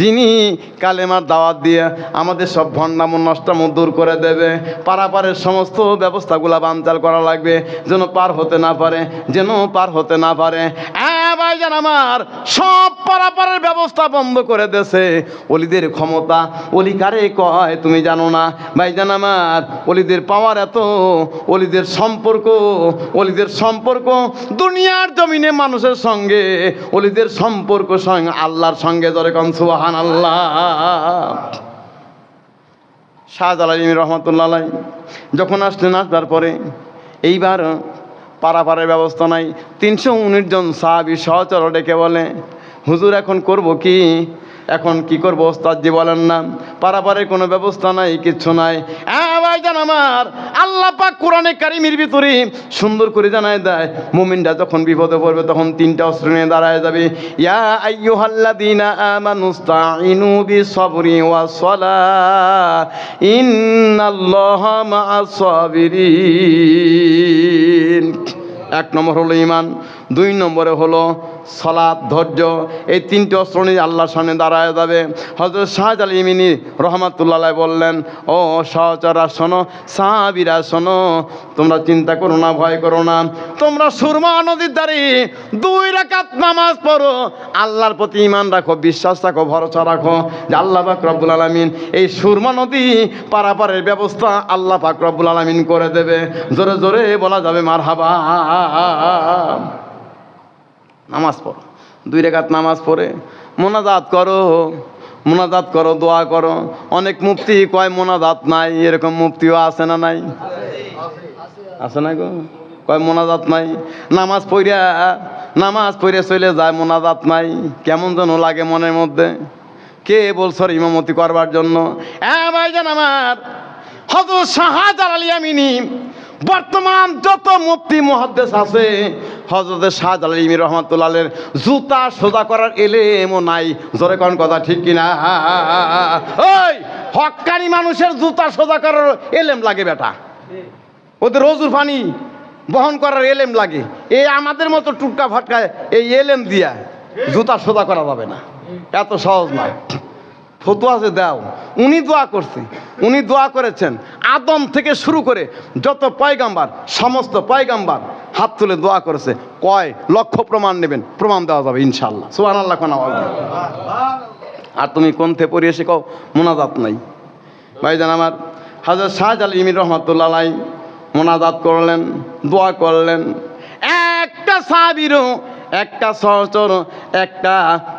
যিনি কালেমার দাওয়াত দিয়ে আমাদের সব ভণ্ডাম নষ্টাম দূর করে দেবে। পারাপারের সমস্ত ব্যবস্থাগুলা বানচাল করা লাগবে, যেন পার হতে না পারে, যেন পার হতে না পারে। ভাইজান আমার, সব পারাপারের ব্যবস্থা বন্ধ করে দেছে। অলিদের ক্ষমতা, অলি কারে কয় তুমি জানো না ভাইজান আমার? অলিদের পাওয়ার এত, অলিদের সম্পর্ক, অলিদের সম্পর্ক দুনিয়ার জমিনে মানুষের সঙ্গে, অলিদের সম্পর্ক স্বয়ং আল্লাহর সঙ্গে। জোরে কোন সুবহানাল্লাহ। শাহজালাল রহমাতুল্লাহ আলাইহি যখন আসলেন, আসবার পরে এইবার পারাপারের ব্যবস্থা নাই। 319 জন সাহাবী সহচর ডেকে বলে, হুজুর এখন করব কি, এখন কি করবো ওস্তাদজি বলেন না, পারাপারের কোনো ব্যবস্থা নাই, কিচ্ছু নাই। ভাইজান আমার, আল্লাহ পাক কোরআনে কারিমের ভিতরে সুন্দর করে জানায় দেয়, মুমিনরা যখন বিপদে পড়বে তখন 3টা অস্ত্র নিয়ে দাঁড়ায় যাবে। ইয়া আইয়ুহাল্লাযীনা আমানুস্তাঈনু বিসসবরি ওয়াস সালাহ ইন্নাল্লাহা মা'আস সাবিরিন। 1 নম্বর হলো ঈমান, 2 নম্বরে হলো সালাত, ধৈর্য। এই 3টে অস্ত্র নিয়ে আল্লাহর সামনে দাঁড়ায় যাবে। হযরত শাহজালাল ইমিনী রহমাতুল্লাহ আলাইহি বললেন, ও সহচররা শোনো, সাহাবীরা শোনো, তোমরা চিন্তা করো না, ভয় করো না, তোমরা সুরমা নদীর ধারে 2 রাকাত নামাজ পড়ো, আল্লাহর প্রতি ঈমান রাখো, বিশ্বাস রাখো, ভরসা রাখো যে আল্লাহ পাক রব্বুল আলামিন এই সুরমা নদী পারাপারের ব্যবস্থা আল্লাহ পাক রব্বুল আলামিন করে দেবে। জোরে জোরে বলা যাবে মারহাবা। নামাজ পড়ো, 2 রাকাত নামাজ পড়ে মোনাজাত করো, মোনাজাত করো, দোয়া করো। অনেক মুফতি কয় মোনাজাত নাই, এরকম মুফতিও আছে না নাই? আছে না গো? কয় মোনাজাত নাই, নামাজ পড়িয়া চলে যায়, মোনাজাত নাই। কেমন যেন লাগে মনের মধ্যে। কে বলছো ইমামতি করবার জন্য? ভাইজান আমার, হযরত শাহজালাল ইমিনী বর্তমান যত মুফতি মুহাদ্দিস আছে, হযরত শাহজালাল ইমিনী রহমাতুল্লাহ আলাইহির জুতা সোজা করার এলেমও নাই। জোরে কোন কথা ঠিক কিনা? ওই হক্কানি মানুষের জুতা সোজা করার এলেম লাগে বেটা, ওদের ওজুর পানি বহন করার এলেম লাগে। এই আমাদের মতো টুকটা ফাটকায় এই এলেম দিয়া জুতা সোজা করা যাবে না, এত সহজ নয়। ফতোয়া যে দাও, উনি দোয়া করছে, উনি দোয়া করেছেন, আদম থেকে শুরু করে যত পয়গাম্বার, সমস্ত পয়গাম্বার হাত তুলে দোয়া করেছে। কয় লক্ষ প্রমাণ নেবেন, প্রমাণ দেওয়া যাবে ইনশাআল্লাহ। সুবহানাল্লাহ কোন আওয়াজ। আর তুমি কোনতে পড়ে এসে কও মোনাজাত নাই। ভাইজান আমার, হযরত শাহজালাল ইমিনী রহমাতুল্লাহ আলাইহি মোনাজাত করলেন, দোয়া করলেন। একটা সাহাবীরও, একটা সহচর, একটা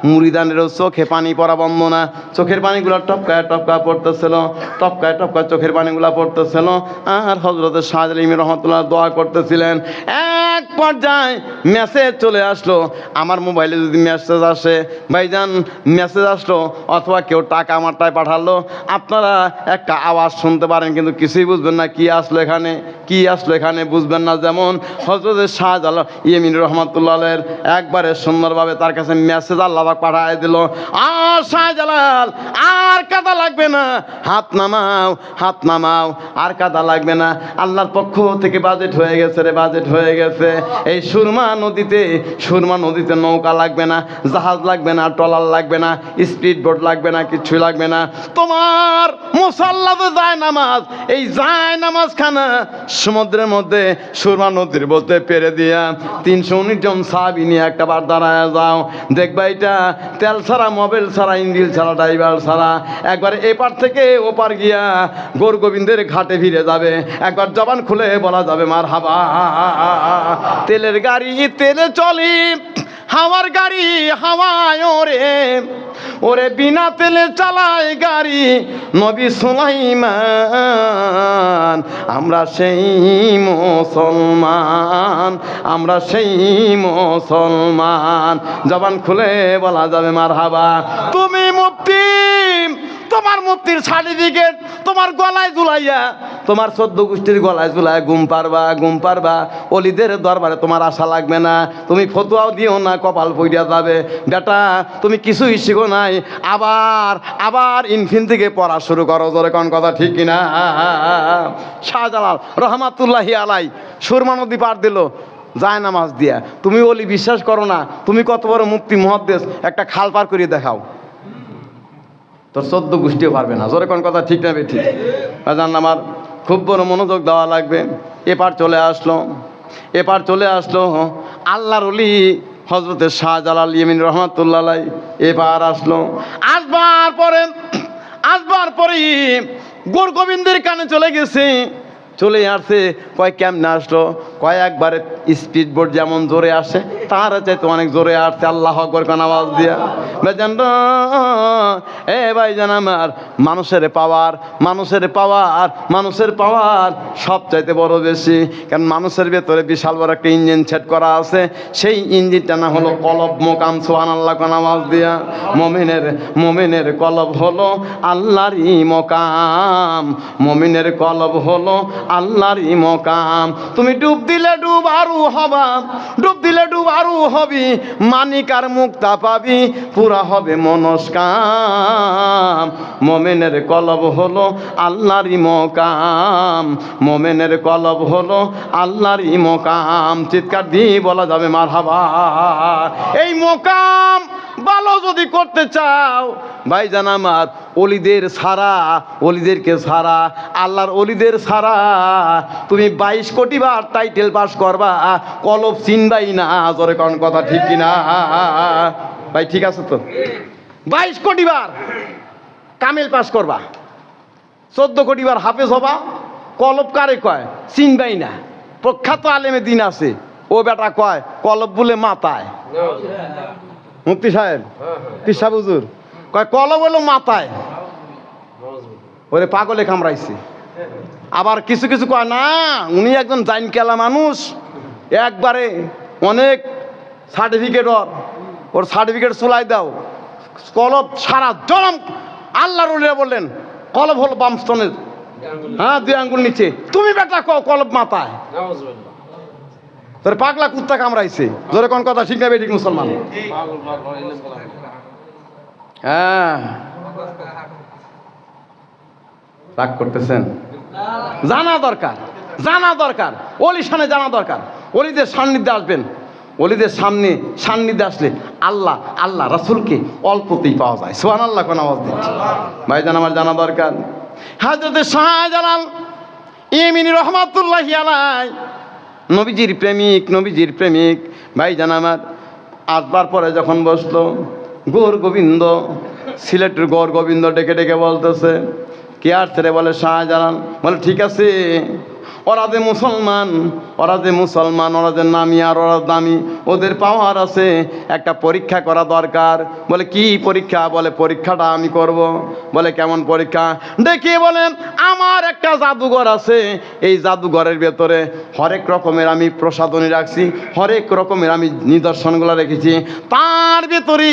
মুরিদানেরও চোখে পানি পড়া বন্ধ না। চোখের পানিগুলো টপকায় টপকায় পড়তেছিল, টপকায় টপকায় চোখের পানিগুলো পড়তেছিল। আর হযরত শাহজালাল ইমিনী রহমাতুল্লাহ দোয়া করতেছিলেন। এক পর্যায়ে মেসেজ চলে আসলো। আমার মোবাইলে যদি মেসেজ আসে ভাইজান, মেসেজ আসলো অথবা কেউ টাকা আমারটায় পাঠালো, আপনারা একটা আওয়াজ শুনতে পারেন কিন্তু কিছুই বুঝবেন না কি আসলো এখানে, কি আসলো এখানে বুঝবেন না। যেমন হযরত শাহজালাল ইমিনী রহমাতুল্লাহ আলাইহির একবারে সুন্দরভাবে তার কাছে মেসেজ আল্লাহ পাক পাঠিয়ে দিল। আর শাহজালাল, আর কাদা লাগবে না, হাত নামাও, হাত নামাও, আর কাদা লাগবে না। আল্লাহর পক্ষ থেকে বাজেট হয়ে গেছে রে, বাজেট হয়ে গেছে। এই সুরমা নদীতে নৌকা লাগবে না, জাহাজ লাগবে না, ট্রলার লাগবে না, স্পিড বোট লাগবে না, কিচ্ছু লাগবে না। তোমার মুসাল্লাতে যায় নামাজ, এই যায় নামাজ খানা সমুদ্রের মধ্যে সুরমা নদীর মধ্যে পেরে দিয়া 319 জন সাহাবী নিয়ে একটা বার দাঁড়ায় যাও। দেখবা এটা তেল ছাড়া, মোবিল ছাড়া, ইঞ্জিন ছাড়া, ড্রাইভার ছাড়া একবার এপার থেকে ওপার গিয়া গৌর গোবিন্দের ঘাটে ফিরে যাবে। একবার জবান খুলে বলা যাবে মারহাবা। তেলের গাড়ি তেলে চলি, হাওয়ার গাড়ি হাওয়ায় ওরে, ওরে বিনা তেলে চালায় গাড়ি নবী সুলাইমান। আমরা সেই মুসলমান, আমরা সেই মুসলমান। জবান খুলে বলা যাবে মারহাবা। তুমি মুফতি, তোমার মুফতির সার্টিফিকেট তোমার গলায় ঝুলাইয়া তোমার 14 গোষ্ঠীর গলায় ঝুলায় ঘুম পারবা অলিদের দরবারে তোমার আশা লাগবে না, তুমি ফতুয়াও দিও না, কপাল পইড়া যাবে। বেটা তুমি কিছুই শিখো নাই, আবার ইনফিন থেকে পড়া শুরু করো। জোরে কোন কথা ঠিক কিনা? শাহজালাল রহমাতুল্লাহি আলাই সুরমা নদী পার দিল যায় নামাজ দিয়া। তুমি ওলি বিশ্বাস করো না, তুমি কত বড় মুফতি মুহাদ্দিস, একটা খাল পার করিয়ে দেখাও, তোর 14 গোষ্ঠীও পারবে না। জোরে কোন কথা ঠিক না ঠিক? জান আমার খুব বড় মনোযোগ দেওয়া লাগবে। এপার চলে আসলো আল্লাহর ওলি হযরতে শাহজালাল ইয়ামিনী রহমাতুল্লাহ আলাই। এপার আসবার পরে গোর গোবিন্দের কানে চলে গেছে, চলে আসছে। কয় কেমনে আসলো? কয় একবারে স্পিড বোট যেমন জোরে আসে তার চাইতে অনেক জোরে আসছে। আল্লাহু আকবার কোন আওয়াজ দিয়া। ভাইজান ভাইজান আমার মানুষের পাওয়ার সব চাইতে বড় বেশি। কারণ মানুষের ভেতরে বিশাল বড় একটা ইঞ্জিন সেট করা আছে, সেই ইঞ্জিনটা না হলো কলব মোকাম। সুবহানাল্লাহ কোন আওয়াজ দিয়া। মুমিনের কলব হলো আল্লাহরই মকাম, মুমিনের কলব হলো আল্লাহরই মকাম। তুমি ডুব দিলে ডুব আরু হবি, মানিক আর মুক্তা পাবি, পুরা হবে মনস্কাম। মুমিনের কলব হলো আল্লাহরই মকাম, মুমিনের কলব হলো আল্লাহরই মকাম। চিৎকার দিয়ে বলা যাবে মারহাবা। এই মকাম ভালো যদি করতে চাও ভাইজান আমার, অলিদেরকে ছাড়া আল্লাহর অলিদের ছাড়া তুমি 22 কোটি বার টাইটেল পাস করবা, কলব চিনবাই না। জোরে কোন কথা ঠিক কিনা ভাই? ঠিক আছে তো? 22 কোটি বার কামেল পাস করবা, 14 কোটি বার হাফেজ হবা, কলব কারে কয় চিনবাই না। প্রখ্যাত আলেমে দিন আছে, ও বেটা কয় কলব বলে মাথায়। মুফতি সাহেব পিসা হুজুর কয় কলব হলো মাথায়, ওরে পাগলে কামড়াইছে। আবার কিছু কয় না, উনি একজন জাইন কেলা মানুষ, একবারে অনেক সার্টিফিকেট, ওর সার্টিফিকেট চলাই দাও। কলব সারা জনম আল্লাহর ওলিরা বললেন কলব হলো বামস্তনের, হ্যাঁ 2 আঙ্গুল নিচে। তুমি বেটা কও কলব মাথায়, তোর পাগলা কুত্তা কামড়াইছে। জোরে কোন কথা ঠিক না ঠিক মুসলমান? হ্যাঁ রাগ করতেছেন? জানা দরকার অলিশানে জানা দরকার। অলিদের সান্নিধ্যে আসবেন, অলিদের সান্নিধ্যে আসলে আল্লাহ রাসূলকে অল্পতেই পাওয়া যায়। সুবহানাল্লাহ কোন আওয়াজ দিচ্ছে? ভাইজান আমার জানা দরকার। হযরতে শাহজালাল ইয়ামিনী রহমাতুল্লাহি আলাই নবীজির প্রেমিক ভাইজান আমার আসবার পরে যখন বসলো, গৌর গোবিন্দ, সিলেটের গৌর গোবিন্দ ডেকে বলতেছে কে আসছে রে? বলে শাহজালাল। বলে ঠিক আছে, ওরা যে মুসলমান, ওরা যে নামি আর ওরা দামি, ওদের পাওয়ার আছে, একটা পরীক্ষা করা দরকার। বলে কি পরীক্ষা? বলে পরীক্ষাটা আমি করব। বলে কেমন পরীক্ষা? দেখি বলে আমার একটা জাদুঘর আছে, এই জাদুঘরের ভেতরে হরেক রকমের আমি প্রসাধনী রাখছি, হরেক রকমের আমি নিদর্শনগুলো রেখেছি। তার ভেতরে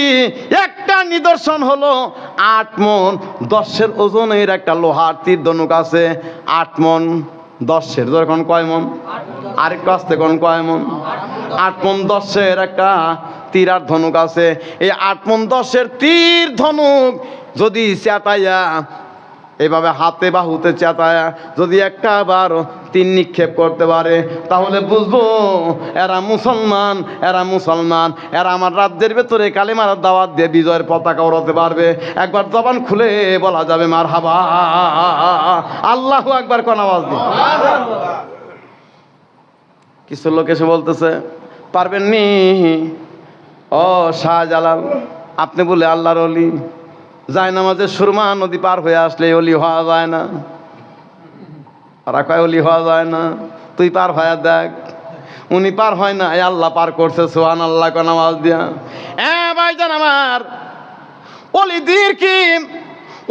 একটা নিদর্শন হলো 8 মণ 10 ওজনের একটা লোহার তীর ধনুক আছে। 8 মণ 10 যখন কয় মণ? আরেকটু আসতে কোন কয় মণ? 8 মণ 10 একটা তীর আর ধনুক আছে। এই 8 মণ 10 তীর ধনুক যদি চেতাইয়া এভাবে হাতে বাহুতে চেতায়া যদি একটা বার তীর নিক্ষেপ করতে পারে, তাহলে বুঝবো এরা মুসলমান, এরা আমার রাজ্যের ভেতরে কালেমার দাওয়াত দিয়ে বিজয়ের পতাকা ওড়াতে পারবে। একবার জবান খুলে বলা যাবে মারহাবা, আল্লাহু আকবার কোন আওয়াজ দিয়ে। কিছু লোক এসে বলতেছে পারবেন নি? ও শাহজালাল, আপনি বলে আল্লাহর ওলি, যায় নামাজে সুরমা নদী পার হয়ে আসলে ওলি হওয়া যায় না। আর কয় ওলি হওয়া যায় না, তুই পার হয়ে দেখ। উনি পার হয় না, আল্লাহ পার করছে। সুবহানাল্লাহ কোন আওয়াজ দিয়া। ভাইজান আমার,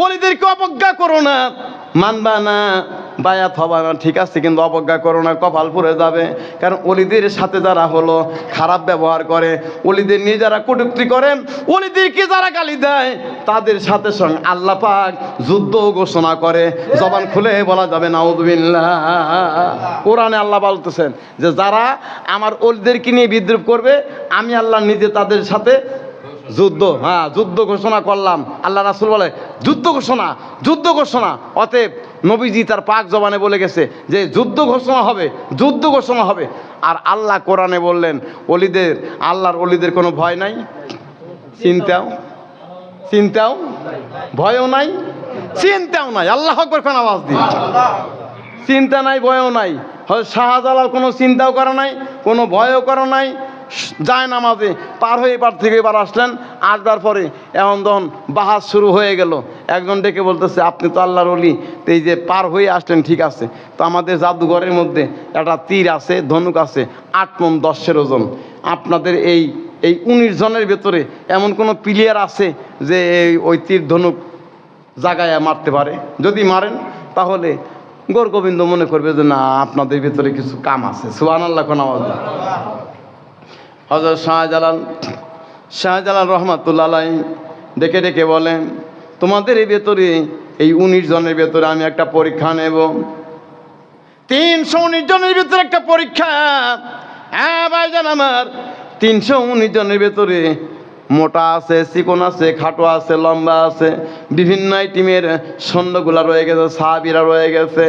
ওলিদেরকে অবজ্ঞা করো না, মানবা না, বায়াত হবা না, ঠিক আছে, কিন্তু অবজ্ঞা করো না, কপাল পুড়ে যাবে। কারণ ওলিদের সাথে যারা হলো খারাপ ব্যবহার করে, ওলিদের নিয়ে যারা কটূক্তি করে, ওলিদেরকে যারা গালি দেয়, তাদের সাথে সঙ্গে আল্লাহ পাক যুদ্ধ ঘোষণা করে। জবান খুলে বলা যাবে নাউযুবিল্লাহ। কোরআনে আল্লাহ বলতেছেন যে যারা আমার ওলিদেরকে নিয়ে বিদ্রুপ করবে, আমি আল্লাহ নিজে তাদের সাথে যুদ্ধ, যুদ্ধ ঘোষণা করলাম। আল্লাহ রাসূল বলে যুদ্ধ ঘোষণা, যুদ্ধ ঘোষণা। অতএব নবীজি তার পাক জবানে বলে গেছে যে যুদ্ধ ঘোষণা হবে, যুদ্ধ ঘোষণা হবে। আর আল্লাহ কোরআনে বললেন ওলিদের, আল্লাহর ওলিদের কোনো ভয় নাই, চিন্তাও ভয়ও নাই, চিন্তাও নাই। আল্লাহু আকবার কোন আওয়াজ দিয়ে, চিন্তা নাই, ভয়ও নাই। হযরত শাহজালাল কোনো চিন্তাও করে নাই, কোনো ভয়ও করে নাই। যায় নামাজে পার হয়ে এবার থেকে এবার আসলেন, আসবার পরে এখন তখন বাহাস শুরু হয়ে গেল। একজন ডেকে বলতেছে আপনি তো আল্লাহর ওলি, তো এই যে পার হয়ে আসলেন ঠিক আছে, তো আমাদের জাদুঘরের মধ্যে একটা তীর আছে, ধনুক আছে 8 মণ 10 ওজন। আপনাদের এই 19 জনের ভেতরে এমন কোনো প্লেয়ার আছে যে ওই তীর ধনুক জাগায় মারতে পারে? যদি মারেন তাহলে গৌর গোবিন্দ মনে করবে যে না, আপনাদের ভেতরে কিছু কাম আছে। সুবহানাল্লাহ কোন আওয়াজ। হযরত শাহজালাল রহমাতুল্লাহ আলাইহি ডেকে ডেকে বলেন তোমাদের এই ভেতরে এই 19 জনের ভেতরে আমি একটা পরীক্ষা নেব। 319 জনের ভেতরে একটা পরীক্ষা। হ্যাঁ ভাইজান আমার, 319 জনের ভেতরে মোটা আছে, চিকন আছে, খাটো আছে, লম্বা আছে, বিভিন্ন আইটেমের সৈন্যগুলা রয়ে গেছে, সাহাবীরা রয়ে গেছে।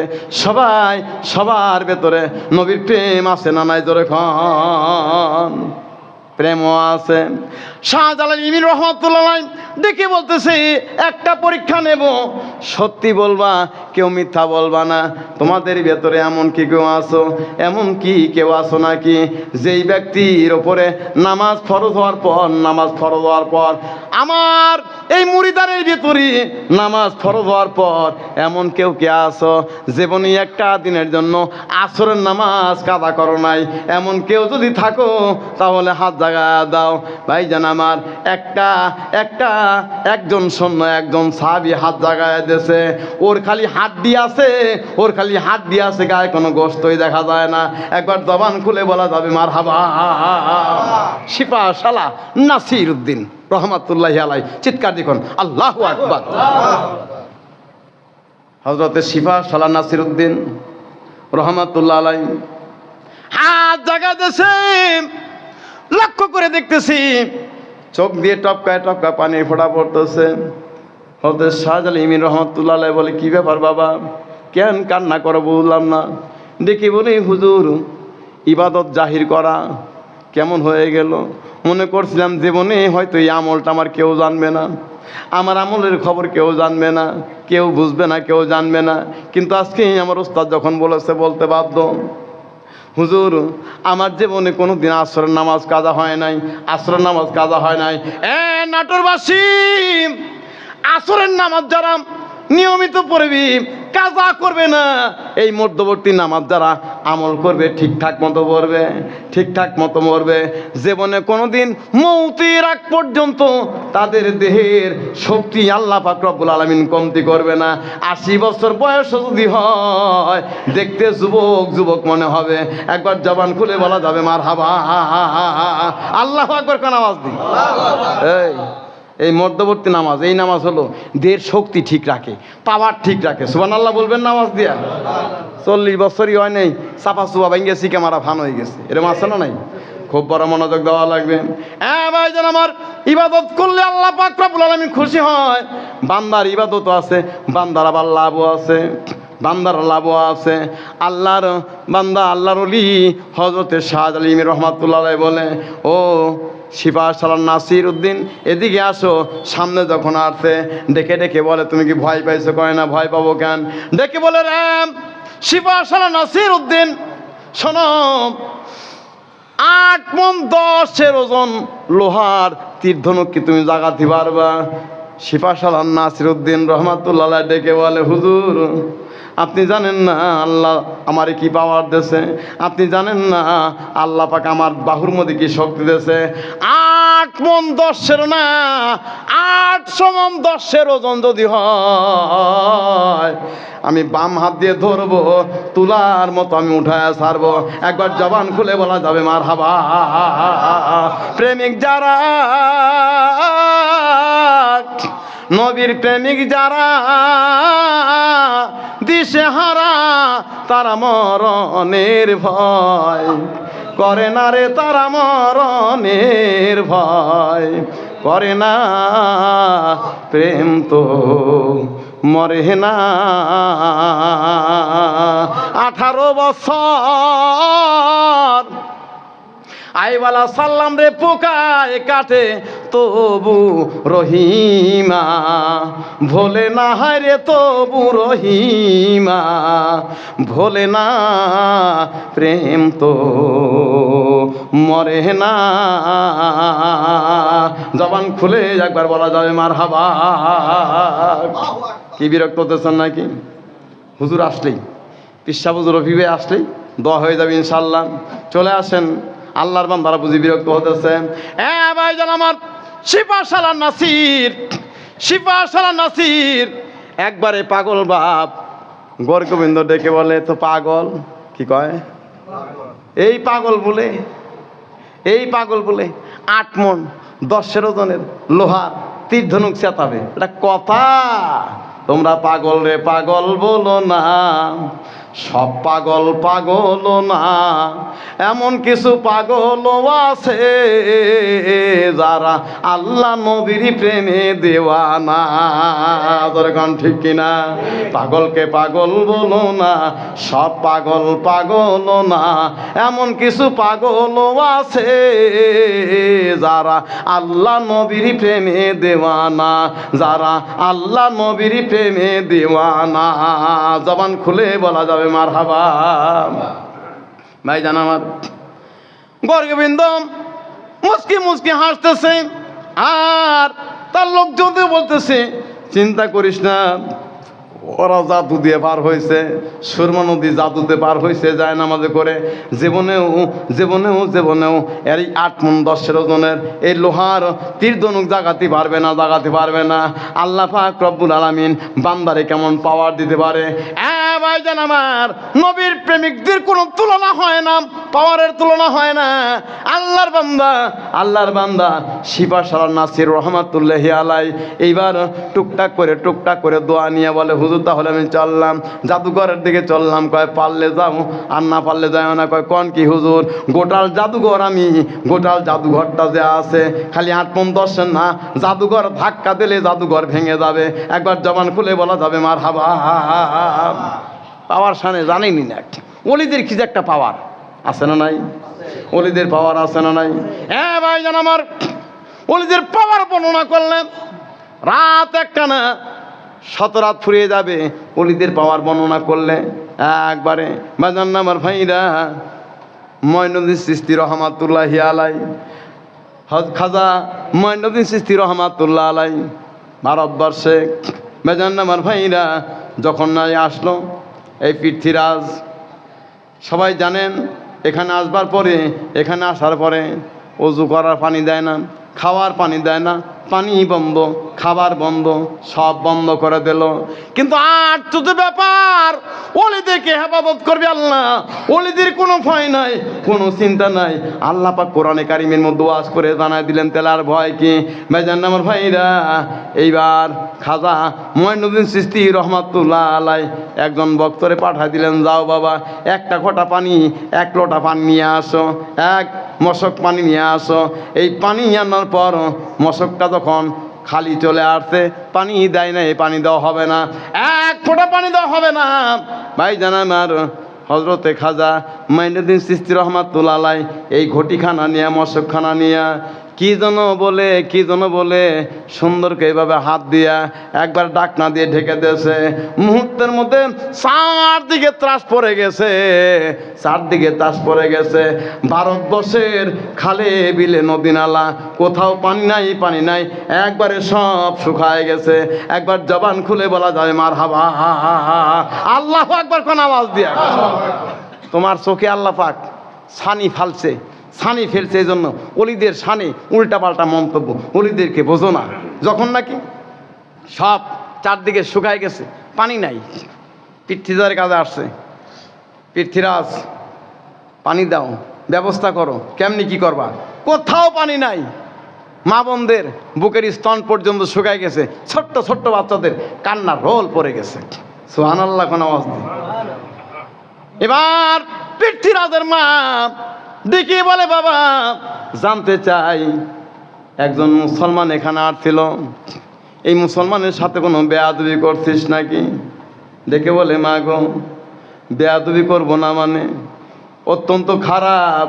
সবার ভেতরে নবীর প্রেম আছে না নাই? জোরে খান, প্রেমও আছে। শাহজালাল ইমিন রহমাতুল্লাহ দেখে বলতেছে একটা পরীক্ষা নেব, সত্যি বলবা, কেউ মিথ্যা বলবা না। তোমাদের ভেতরে এমন কি কেউ আছো, এমন কি কেউ আছো নাকি যেই ব্যক্তির ওপরে নামাজ ফরজ হওয়ার পর আমার এই মুরিদানের ভেতরে নামাজ ফরজ হওয়ার পর এমন কেউ কে আছো জীবনে একটা দিনের জন্য আসরের নামাজ কাজা করো নাই? এমন কেউ যদি থাকো তাহলে হাত জাগা দাও। ভাইজান আমার, একজন সৈন্য, একজন সাহাবী হাত জাগায় দিয়েছে। ওর খালি হাত দিয়ে আছে, গায়ে কোনো গোশতই দেখা যায় না। একবার জবান খুলে বলা যাবে মারহাবা। শিফা শালা নাসির উদ্দিন রহমাতুল্লাহি আলাইহি, চিৎকার দেখুন আল্লাহু আকবার। হযরতে শিফা শালা নাসির উদ্দিন রহমাতুল্লাহ আলাইহি হাত জাগা দিয়েছে। লক্ষ্য করে দেখতেছি চোখ দিয়ে টপকায় পানির ফোঁটা পড়তেছে। হযরত শাহজালাল ইমিন রহমাতুল্লাহ আলাইহি বলে কি ব্যাপার বাবা, কেন কান্না করো বুঝলাম না। দেখি বলি হুজুর, ইবাদত জাহির করা কেমন হয়ে গেল। মনে করছিলাম জীবনে হয়তো এই আমলটা আমার কেউ জানবে না, আমার আমলের খবর কেউ জানবে না, কেউ বুঝবে না, কেউ জানবে না। কিন্তু আজকে আমার উস্তাদ যখন বলেছে বলতে বাধ্য। হুজুর, আমার জীবনে কোনোদিন আসরের নামাজ কাজা হয় নাই, আসরের নামাজ কাজা হয় নাই। নাটোরবাসী, আসরের নামাজ যারা নিয়মিত পড়বি, কাজা করবে না। এই মধ্যবর্তী নামাজ যারা আমল করবে, ঠিকঠাক মতো পড়বে, ঠিকঠাক মতো মরবে, জীবনে কোনোদিন মৌতের আগ পর্যন্ত তাদের দেহের শক্তি আল্লাহ পাক রব্বুল আলামিন কমতি করবে না। 80 বছর বয়স যদি হয়, দেখতে যুবক মনে হবে। একবার জবান খুলে বলা যাবে মারহাবা। আল্লাহু আকবার কোন আওয়াজ দিই। এই মধ্যবর্তী নামাজ, এই নামাজ হলো দেহের শক্তি ঠিক রাখে, পাওয়ার ঠিক রাখে। সুবহানাল্লাহ বলবেন নামাজ দিয়া। 40 বছরই হয় নাই, চাপা চুপা ভেঙে সিকে মারা ফান হয়ে গেছে, এরকম আছে না নাই? খুব বড় মনোযোগ দেওয়া লাগবে। ভাইজান আমার, ইবাদত করলে আল্লাহ পাক রব্বুল আলামিন খুশি হয়। বান্দার ইবাদতও আছে, বান্দার আবার লাভও আছে, আল্লাহর বান্দা, আল্লাহর ওলি হযরতে শাহজালাল ইমিন রহমাতুল্লাহ আলাইহি বলে, ও শিফা শালা নাসির উদ্দিন, এদিকে আসো। সামনে যখন আসছে ডেকে ডেকে বলে তুমি কি ভয় পাইছো? কয় না, ভয় পাবো কেন? ডেকে বলে রাম শিফা শালা নাসির উদ্দিন, শোনো, 8 মণ 10 ওজন লোহার তীর ধনুক কি তুমি জাগাতে পারবা? শিফা শালা নাসির উদ্দিন রহমাতুল্লাহ আলাইহি ডেকে বলে, হুজুর, আপনি জানেন না আল্লাহ আমারে কি পাওয়ার দেছে, আপনি জানেন না আল্লাহ পাক আমার বাহুর মধ্যে কি শক্তি দেছে। 8 মণ 10-এর না, 800 মণ 10-এর ওজন যদি হয়, আমি বাম হাত দিয়ে ধরবো, তুলার মতো আমি উঠায় ছাড়বো। একবার জবান খুলে বলা যাবে মারহাবা। প্রেমিক যারা, নবীর প্রেমিক যারা দিশেহারা, তারা মরণের ভয় করে না রে, তারা মরণের ভয় করে না। প্রেম তো মরে না। 18 বছর আইওয়ালা সাল্লাম রে পোকায় কাটে, তবু রহিমা ভোলে না, হায় রে তবু রহিমা ভোলে না। প্রেম তো মরে না। জবান খুলে একবার বলা যাবে মারহাবা। কি বিরক্ত হতেছেন নাকি? হুজুর আসলেই, পিসা হুজুর রফিবে আসলেই দোয়া হয়ে যাবে ইনশাল্লাহ। চলে আসেন, আল্লাহর বান্দারা বুঝি বিরক্ত হতেছে। ভাইজান আমার, শিফা সালার নাসির, শিফা সালার নাসির একবারে পাগল বাপ গর্গবিন্দ ডেকে বলে, তো পাগল কি কয়, এই পাগল বলে, এই পাগল বলে 8 মণ 10-এর ওজনের লোহার তীর ধনুক চেতাবে, এটা কথা? তোমরা পাগল রে পাগল বলো না, সব পাগল পাগল না, এমন কিছু পাগল আছে যারা আল্লাহ নবীর প্রেমে দেওয়ানা। দরকার ঠিক কিনা? পাগলকে পাগল বলো না, সব পাগল পাগল না, এমন কিছু পাগল আছে যারা আল্লাহ নবীর প্রেমে দেওয়ানা, যারা আল্লাহ নবীর প্রেমে দেওয়ানা। জবান খুলে বলা যাবে মারহাবা। ভাইজান আমার, গর্গবিন্দ মুচকি মুচকি হাসতেছে, আর তার লোকজন বলতেছে, চিন্তা করিস না, ওরা জাদু দিয়ে পার হয়েছে, সুরমা নদী জাদুতে পার হয়েছে যায় নামাজে করে। জীবনেও জীবনেও জীবনেও এর 8 মণ 10-এর ওজনের এই লোহার তীর ধনুক জাগাতে পারবে না, জাগাতে পারবে না। আল্লাহ পাক রব্বুল আলামিন বান্দারে কেমন পাওয়ার দিতে পারে। ভাইজান আমার, নবীর প্রেমিকদের কোনো তুলনা হয় না, পাওয়ারের তুলনা হয় না। আল্লাহর বান্দা, আল্লাহর বান্দা শিফা সালার নাসির রহমাতুল্লাহি আলাই এইবার টুকটাক করে দোয়া নিয়ে বলে, হুজুর তাহলে আমি চললাম, জাদুঘরের দিকে চললাম। কয় পারলে যাও, আর না পারলে যাও না। কয় কোন কি হুজুর? গোটাল জাদুঘর, আমি গোটাল জাদুঘরটা যে আছে খালি 8 মণ 10-এর না, জাদুঘর ধাক্কা দিলে জাদুঘর ভেঙে যাবে। একবার জবান খুলে বলা যাবে মারহাবা। পাওয়ার সামনে জানেনি না, ওলিদের কি যে একটা পাওয়ার আছে না নাই? ওলিদের পাওয়ার আছে না নাই? হ্যাঁ ভাইজান আমার, ওলিদের পাওয়ার বর্ণনা করলেন রাত একটা না 7 রাত ফুরিয়ে যাবে ওলিদের পাওয়ার বর্ণনা করলে একবারে। ভাইজান আমার ভাইরা, মঈনুদ্দিন চিশতি রহমাতুল্লাহি আলাই, খাজা মঈনুদ্দিন চিশতি রহমাতুল্লাহ আলাই ভারতবর্ষে, ভাইজান আমার ভাইরা যখন না আসলো এই পৃথ্বীরাজ, সবাই জানেন এখানে আসবার পরে, এখানে আসার পরে অজু করার পানি দেয় না, খাওয়ার পানি দেয় না, পানি বন্ধ, খাবার বন্ধ, সব বন্ধ করে দিল। কিন্তু আশ্চর্য ব্যাপার, ওলিদেরকে হেফাজত করবে আল্লাহ, ওলিদের কোনো ভয় নাই, কোনো চিন্তা নাই। আল্লাহ পাক কোরআনে কারিমের মধ্যে ওয়াজ করে জানাই দিলেন তেলার ভয় কি। ভাইজান আমার ভাইরা, এইবার খাজা মঈনুদ্দিন চিশতি রহমাতুল্লাহ আলাই একজন বক্তরে পাঠাই দিলেন, যাও বাবা 1 ঘটা পানি, 1 লোটা পানি নিয়ে আসো, 1 মশক পানি নিয়ে আসো। এই পানি আনার পর মশকটা যখন খালি চলে আসছে, পানি দেয় না, এই পানি দেওয়া হবে না, 1 ফোঁটা পানি দেওয়া হবে না। ভাইজান আমার, হজরতে খাজা মঈনুদ্দিন চিশতি রহমাতুল্লাহ আলাই এই ঘটিখানা নিয়ে, মশকখানা নিয়ে কি যেন বলে সুন্দরকে এইভাবে হাত দিয়া একবার ডাকনা দিয়ে ঢেকে দিয়েছে। মুহূর্তের মধ্যে চারদিকে ত্রাস পড়ে গেছে। ভারতবর্ষের খালে বিলে নদী নালা কোথাও পানি নাই, একবারে সব শুকায় গেছে। একবার জবান খুলে বলা যায় মারহাবা, আল্লাহু আকবার কোন আওয়াজ দিয়া। তোমার চোখে আল্লাহ পাক ছানি ফেলছে, এই জন্য অলিদের শানে উল্টা পাল্টা মন্তব্য। অলিদেরকে বোঝো না, যখন নাকি সব চারদিকে শুকায় গেছে, পানি নাই, পৃথ্বীরাজের কাছে আসছে, পৃথ্বীরাজ পানি দাও, ব্যবস্থা করো। কেমনি কি করবা? কোথাও পানি নাই, মা বোনদের বুকের স্তন পর্যন্ত শুকায় গেছে, ছোট্ট ছোট্ট বাচ্চাদের কান্নার রোল পড়ে গেছে। সুবহানাল্লাহ কোন আওয়াজ নেই। এবার পৃথ্বীরাজের মা দেখি বলে, বাবা জানতে চাই একজন মুসলমান এখানে আসছিল, এই মুসলমানের সাথে কোনো বেয়াদবি করছিস নাকি? দেখে বলে, মা গো বেয়াদবি করবো না মানে? অত্যন্ত খারাপ।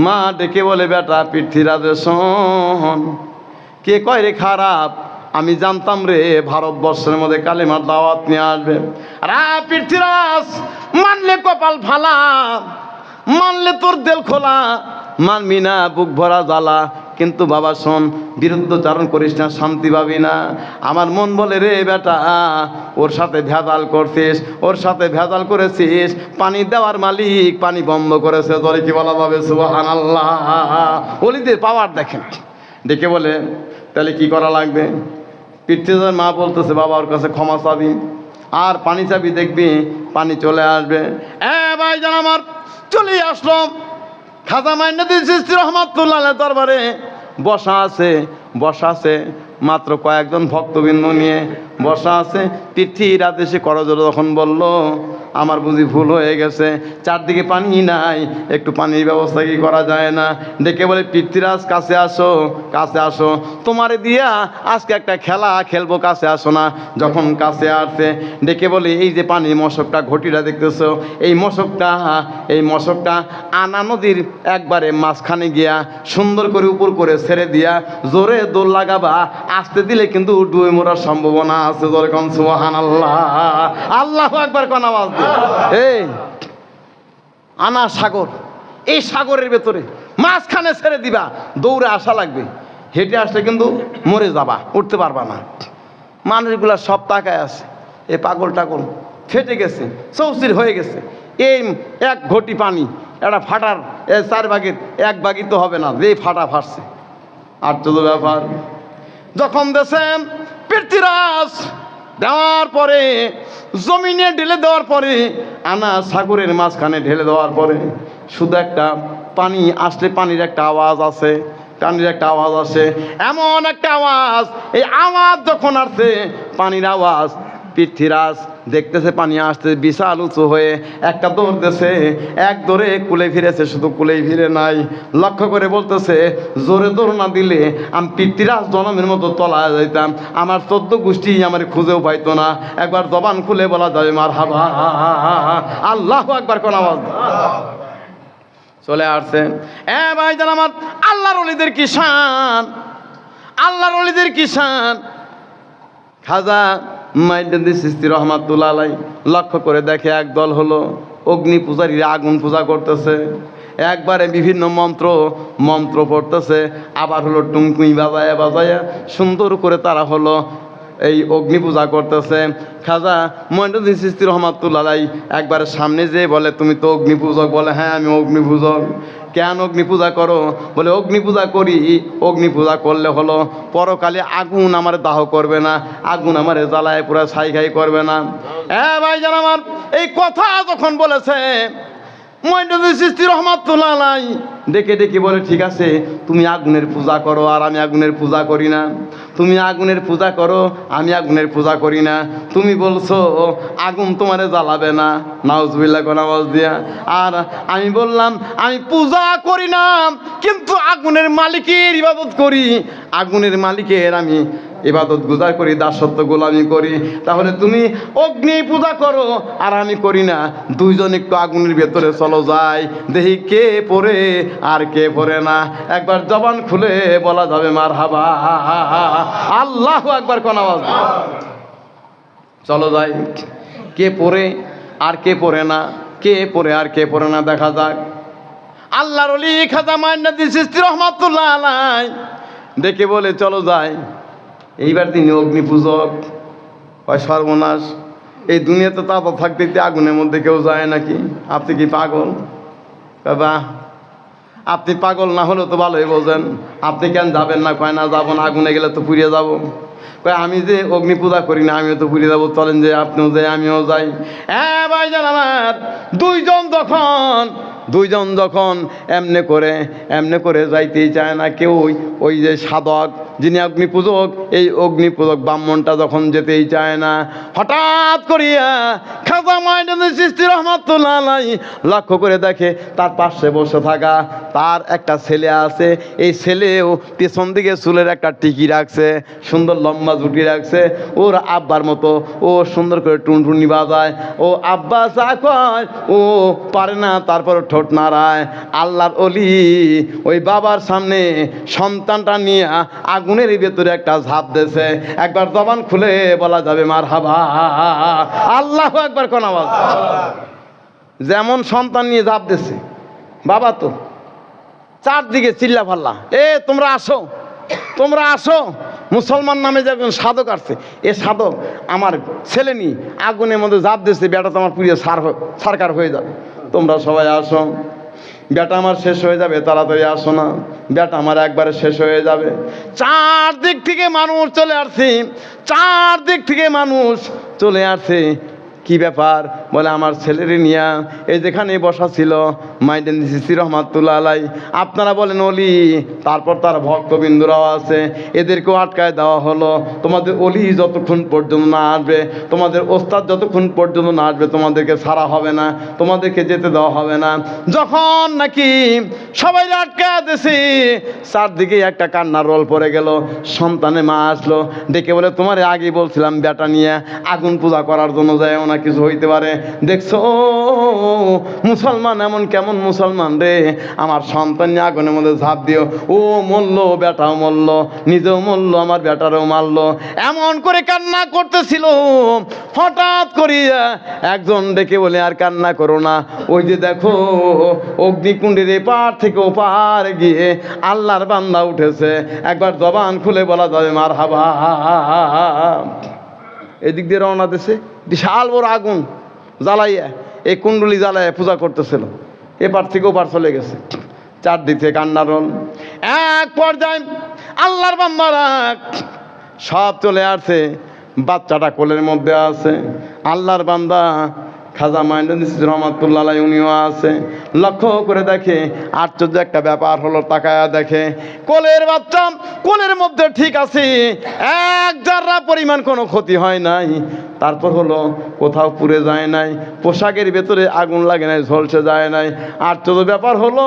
মা ডেকে বলে, বেটা পৃথ্বীরাজের শোন, কে কয় রে খারাপ? আমি জানতাম রে ভারতবর্ষের মধ্যে কালেমার দাওয়াত নিয়ে আসবে। পৃথ্বীরাজ মানলে কপাল ফালা, মানলে তোর দেল খোলা, মানবি না বুক ভরা জ্বালা। কিন্তু বাবা শোন, বিরুদ্ধচারণ করিস না, শান্তি পাবি না। আমার মন বলে রে বেটা, ওর সাথে ভেজাল করেছিস। পানি দেওয়ার মালিক পানি বন্ধ করেছে, তোরে কি বলা যাবে? সুবহানাল্লাহ। ওলিদের পাওয়ার দেখেন। দেখে বলে, তাহলে কি করা লাগবে? পৃথ্বীরাজের মা বলতেছে, বাবা ওর কাছে ক্ষমা চাবি, আর পানি চাবি, দেখবি পানি চলে আসবে। ভাইজান আমার চলে আসলো খাজা মাইনুদ্দিন চিশতি রহমাতুল্লাহ আলাইহির দরবারে। বসা আছে মাত্র কয়েকজন ভক্তবৃন্দ নিয়ে বসা আছে। পৃথ্বীরাজ এসে করজোড়ে যখন বলল, আমার বুঝি ভুল হয়ে গেছে, চারদিকে পানি নাই, একটু পানির ব্যবস্থা কি করা যায় না? ডেকে বলে, পৃথ্বীরাজ কাছে আসো, তোমারে দিয়া আজকে একটা খেলা খেলবো, কাছে আসো না। যখন কাছে আসছে ডেকে বলে, এই যে পানির মশকটা ঘটিটা দেখতেছো, এই মশকটা আনা নদীর একবারে মাঝখানে গিয়া সুন্দর করে উপর করে ছেড়ে দিয়া জোরে দোল লাগাবা, আসতে দিলে কিন্তু ডুবে মরার সম্ভাবনা আছে। জোরে কোন সুবহানাল্লাহ, আল্লাহু আকবার কোন আওয়াজ দিয়ে। এই আনা সাগর, এই সাগরের ভেতরে মাঝখানে ছেড়ে দিবা, দৌড়ে আসা লাগবে, হেঁটে আসলে কিন্তু মরে যাবা, উঠতে পারবা না। মানুষগুলা সব তাকায় আছে, এ পাগল টাগল ফেটে গেছে, চৌচির হয়ে গেছে। এই এক ঘটি পানি, একটা ফাটার চার ভাগের এক ভাগই তো হবে না, যে ফাটা ফাটছে। আশ্চর্য ব্যাপার। যখন দেশেন পৃথ্বীরাজ দেওয়ার পরে, জমিনে ঢেলে দেওয়ার পরে, আনা সাগরের মাঝখানে ঢেলে দেওয়ার পরে, শুধু একটা পানি আসলে পানির একটা আওয়াজ আছে, এমন একটা আওয়াজ। এই আওয়াজ যখন আসছে, পানির আওয়াজ, পৃথ্বীরাজ দেখতেছে পানি আসতে, বিশাল উঁচু হয়ে একটা দৌড় দিয়েছে, এক দৌড়ে কুলে ফিরেছে। শুধু কুলেই ফিরে নাই, লক্ষ্য করে বলতেছে, জোরে দৌড় না দিলে আমি পৃথ্বীরাজ জনমের মতো তলায় যাইতাম, আমার 14 গোষ্ঠী আমার খুঁজেও পাইতো না। একবার জবান খুলে বলা যাবে মারহাবা, আল্লাহু আকবার কোন আওয়াজ। চলে আসছে। ভাইজান আমার, আল্লাহর ওলিদের কি শান, খাজা মাইনুদ্দিন চিশতি রহমাতুল্লাহ আলাইহি লক্ষ্য করে দেখে, একদল হলো অগ্নি পূজারীরা আগুন পূজা করতেছে, একবারে বিভিন্ন মন্ত্র পড়তেছে, আবার হলো টুংকুই বাজায়া সুন্দর করে তারা হলো এই অগ্নি পূজা করতেছে। খাজা মাইনুদ্দিন চিশতি রহমাতুল্লাহ আলাইহি একবারে সামনে যেয়ে বলে, তুমি তো অগ্নি পূজক? বলে, হ্যাঁ আমি অগ্নি পূজক। কেন অগ্নি পূজা করো? বলে, অগ্নি পূজা করি, অগ্নি পূজা করলে হলো পরকালে আগুন আমার দাহ করবে না, আগুন আমার জ্বালায় পুরা ছাই করবে না। ভাইজান আমার, এই কথা যখন বলেছে মাইনুদ্দিন চিশতি রহমাতুল্লাহ আলাইহি ডেকে বলে, ঠিক আছে তুমি আগুনের পূজা করো আর আমি আগুনের পূজা করি না, তুমি আগুনের পূজা করো আমি আগুনের পূজা করি না, তুমি বলছো আগুন তোমারে জ্বালাবে না, নাউজুবিল্লাহ কোন আওয়াজ দিয়া। আর আমি বললাম আমি পূজা করি না, কিন্তু আগুনের মালিকের ইবাদত করি, আগুনের মালিকের আমি ইবাদত গুজার করি, দাসত্ব গোলামি করি, তাহলে তুমি অগ্নি পূজা করো আর আমি করি না, দুইজন একটু আগুনের ভেতরে চলো যাই, দেখি কে পড়ে আর কে পড়ে না। একবার জবান খুলে বলা যাবে মারহাবা, আল্লাহু আকবার কোন আওয়াজ? চলো যাই, কে পড়ে আর কে পড়ে না, কে পড়ে আর কে পড়ে না দেখা যাক। আল্লাহর ওলি খাজা মাইনুদ্দিন চিশতি রহমাতুল্লাহ আলাইহি ডেকে বলে চলো যাই। এইবার তিনি অগ্নি পূজক। হয় সর্বনাশ, এই দুনিয়াতে তাতা থাকতে আগুনের মধ্যে কেউ যায় নাকি? আপনি কি পাগল? বাবা আপনি পাগল না হলেও তো ভালোই বোঝেন, আপনি কেন যাবেন না? কয় না যাবো না, আগুনে গেলে তো পুড়িয়ে যাব। কয় আমি যে অগ্নি পূজা করি না, আমিও তো পুড়িয়ে যাবো, চলেন যে আপনিও যাই আমিও যাই। হ্যাঁ ভাইজান আমার, দুইজন যখন এমনে করে যাইতেই চায় না কেউ। ওই যে সাধক যিনি অগ্নিপূজক, এই অগ্নিপূজক ব্রাহ্মণটা যখন যেতেই চায় না, হঠাৎ করিয়া খাজা মাইনুদ্দিন চিশতি রহমাতুল্লাহ আলাইহি লক্ষ্য করে দেখে তার পাশে বসে থাকা তার একটা ছেলে আছে। এই ছেলেও পেছন দিকে চুলের একটা টিকি রাখছে, সুন্দর লম্বা জুটি রাখছে, ওর আব্বার মতো ও সুন্দর করে টুনটুনি বাজায়। ও আব্বা চা কয়, ও পারে না, তারপর ঠোঁট নাড়ায়। আল্লাহর ওলি ওই বাবার সামনে সন্তানটা নিয়ে আগুনের ভেতরে একটা ঝাঁপ দিয়েছে। একবার জবান খুলে বলা যাবে মারহাবা, আল্লাহু আকবার কোন আওয়াজ? যেমন সন্তান নিয়ে ঝাঁপ দিয়েছে, বাবা তো চারদিকে চিল্লা ফাল্লা, তোমরা আসো, মুসলমান নামে যে একজন সাধক আসছে, এ সাধক আমার ছেলে নিয়ে আগুনের মধ্যে ঝাঁপ দিয়েছে, বেটা তো আমার প্রিয় সরকার হয়ে যাবে, তোমরা সবাই আসো। বেটা আমার শেষ হয়ে যাবে, তাড়াতাড়ি আসো না, বেটা আমার একবারে শেষ হয়ে যাবে। চারদিক থেকে মানুষ চলে আসছে। কি ব্যাপার? বলে আমার ছেলের নিয়া এই যেখানে বসা ছিল মাইনুদ্দিন চিশতি রহমাতুল্লাহ আলাইহি, আপনারা বলেন অলি, তারপর তার ভক্তবিন্দুরাও আছে, এদেরকেও আটকায় দেওয়া হলো। তোমাদের অলি যতক্ষণ পর্যন্ত না আসবে, তোমাদের ওস্তাদ যতক্ষণ পর্যন্ত না আসবে, তোমাদেরকে ছাড়া হবে না, তোমাদেরকে যেতে দেওয়া হবে না। যখন নাকি সবাই আটকায় দিয়েছে, চারদিকে একটা কান্নার রোল পড়ে গেল। সন্তানের মা আসলো, ডেকে বলে তোমারে আগেই বলছিলাম বেটা নিয়ে আগুন পূজা করার জন্য যায় না, কিছু হইতে পারে। দেখছো মুসলমান এমন কেমন মুসলমান রে, আমার সন্তান নিয়ে আগুনের মধ্যে ঝাঁপ দিও, ও মরল, বেটাও মরল, নিজেও মরল, আমার বেটারও মারলো। এমন করে কান্না করতেছিল। হঠাৎ করিয়া একজন ডেকে বলে আর কান্না করো না, ওই যে দেখো অগ্নিকুণ্ডের এপার থেকে ওপার গিয়ে আল্লাহর বান্দা উঠেছে। একবার জবান খুলে বলা যাবে মারহাবা। এদিক দিয়ে রওনা দিছে, বিশাল বড় আগুন জ্বালাইয়া, এই কুণ্ডলি জ্বালাইয়া পূজা করতেছিল, এপার থেকে ওপার চলে গেছে। চারদিক থেকে কান্নার রোল। এক পর্যায়ে আল্লাহর বান্দারা সব চলে আসছে, বাচ্চাটা কোলের মধ্যে আছে। আল্লাহর বান্দা খাজা মাইনুদ্দিন চিশতি রহমাতুল্লাহ আলাইহি উনিও আছে। লক্ষ্য করে দেখে আশ্চর্য একটা ব্যাপার হলো, তাকায়া দেখে কোলের বাচ্চা কোলের মধ্যে ঠিক আছে, এক জাররা পরিমাণ কোনো ক্ষতি হয় নাই। তারপর হলো কোথাও পুড়ে যায় নাই, পোশাকের ভেতরে আগুন লাগে নাই, ঝলসে যায় নাই। আশ্চর্য ব্যাপার হলো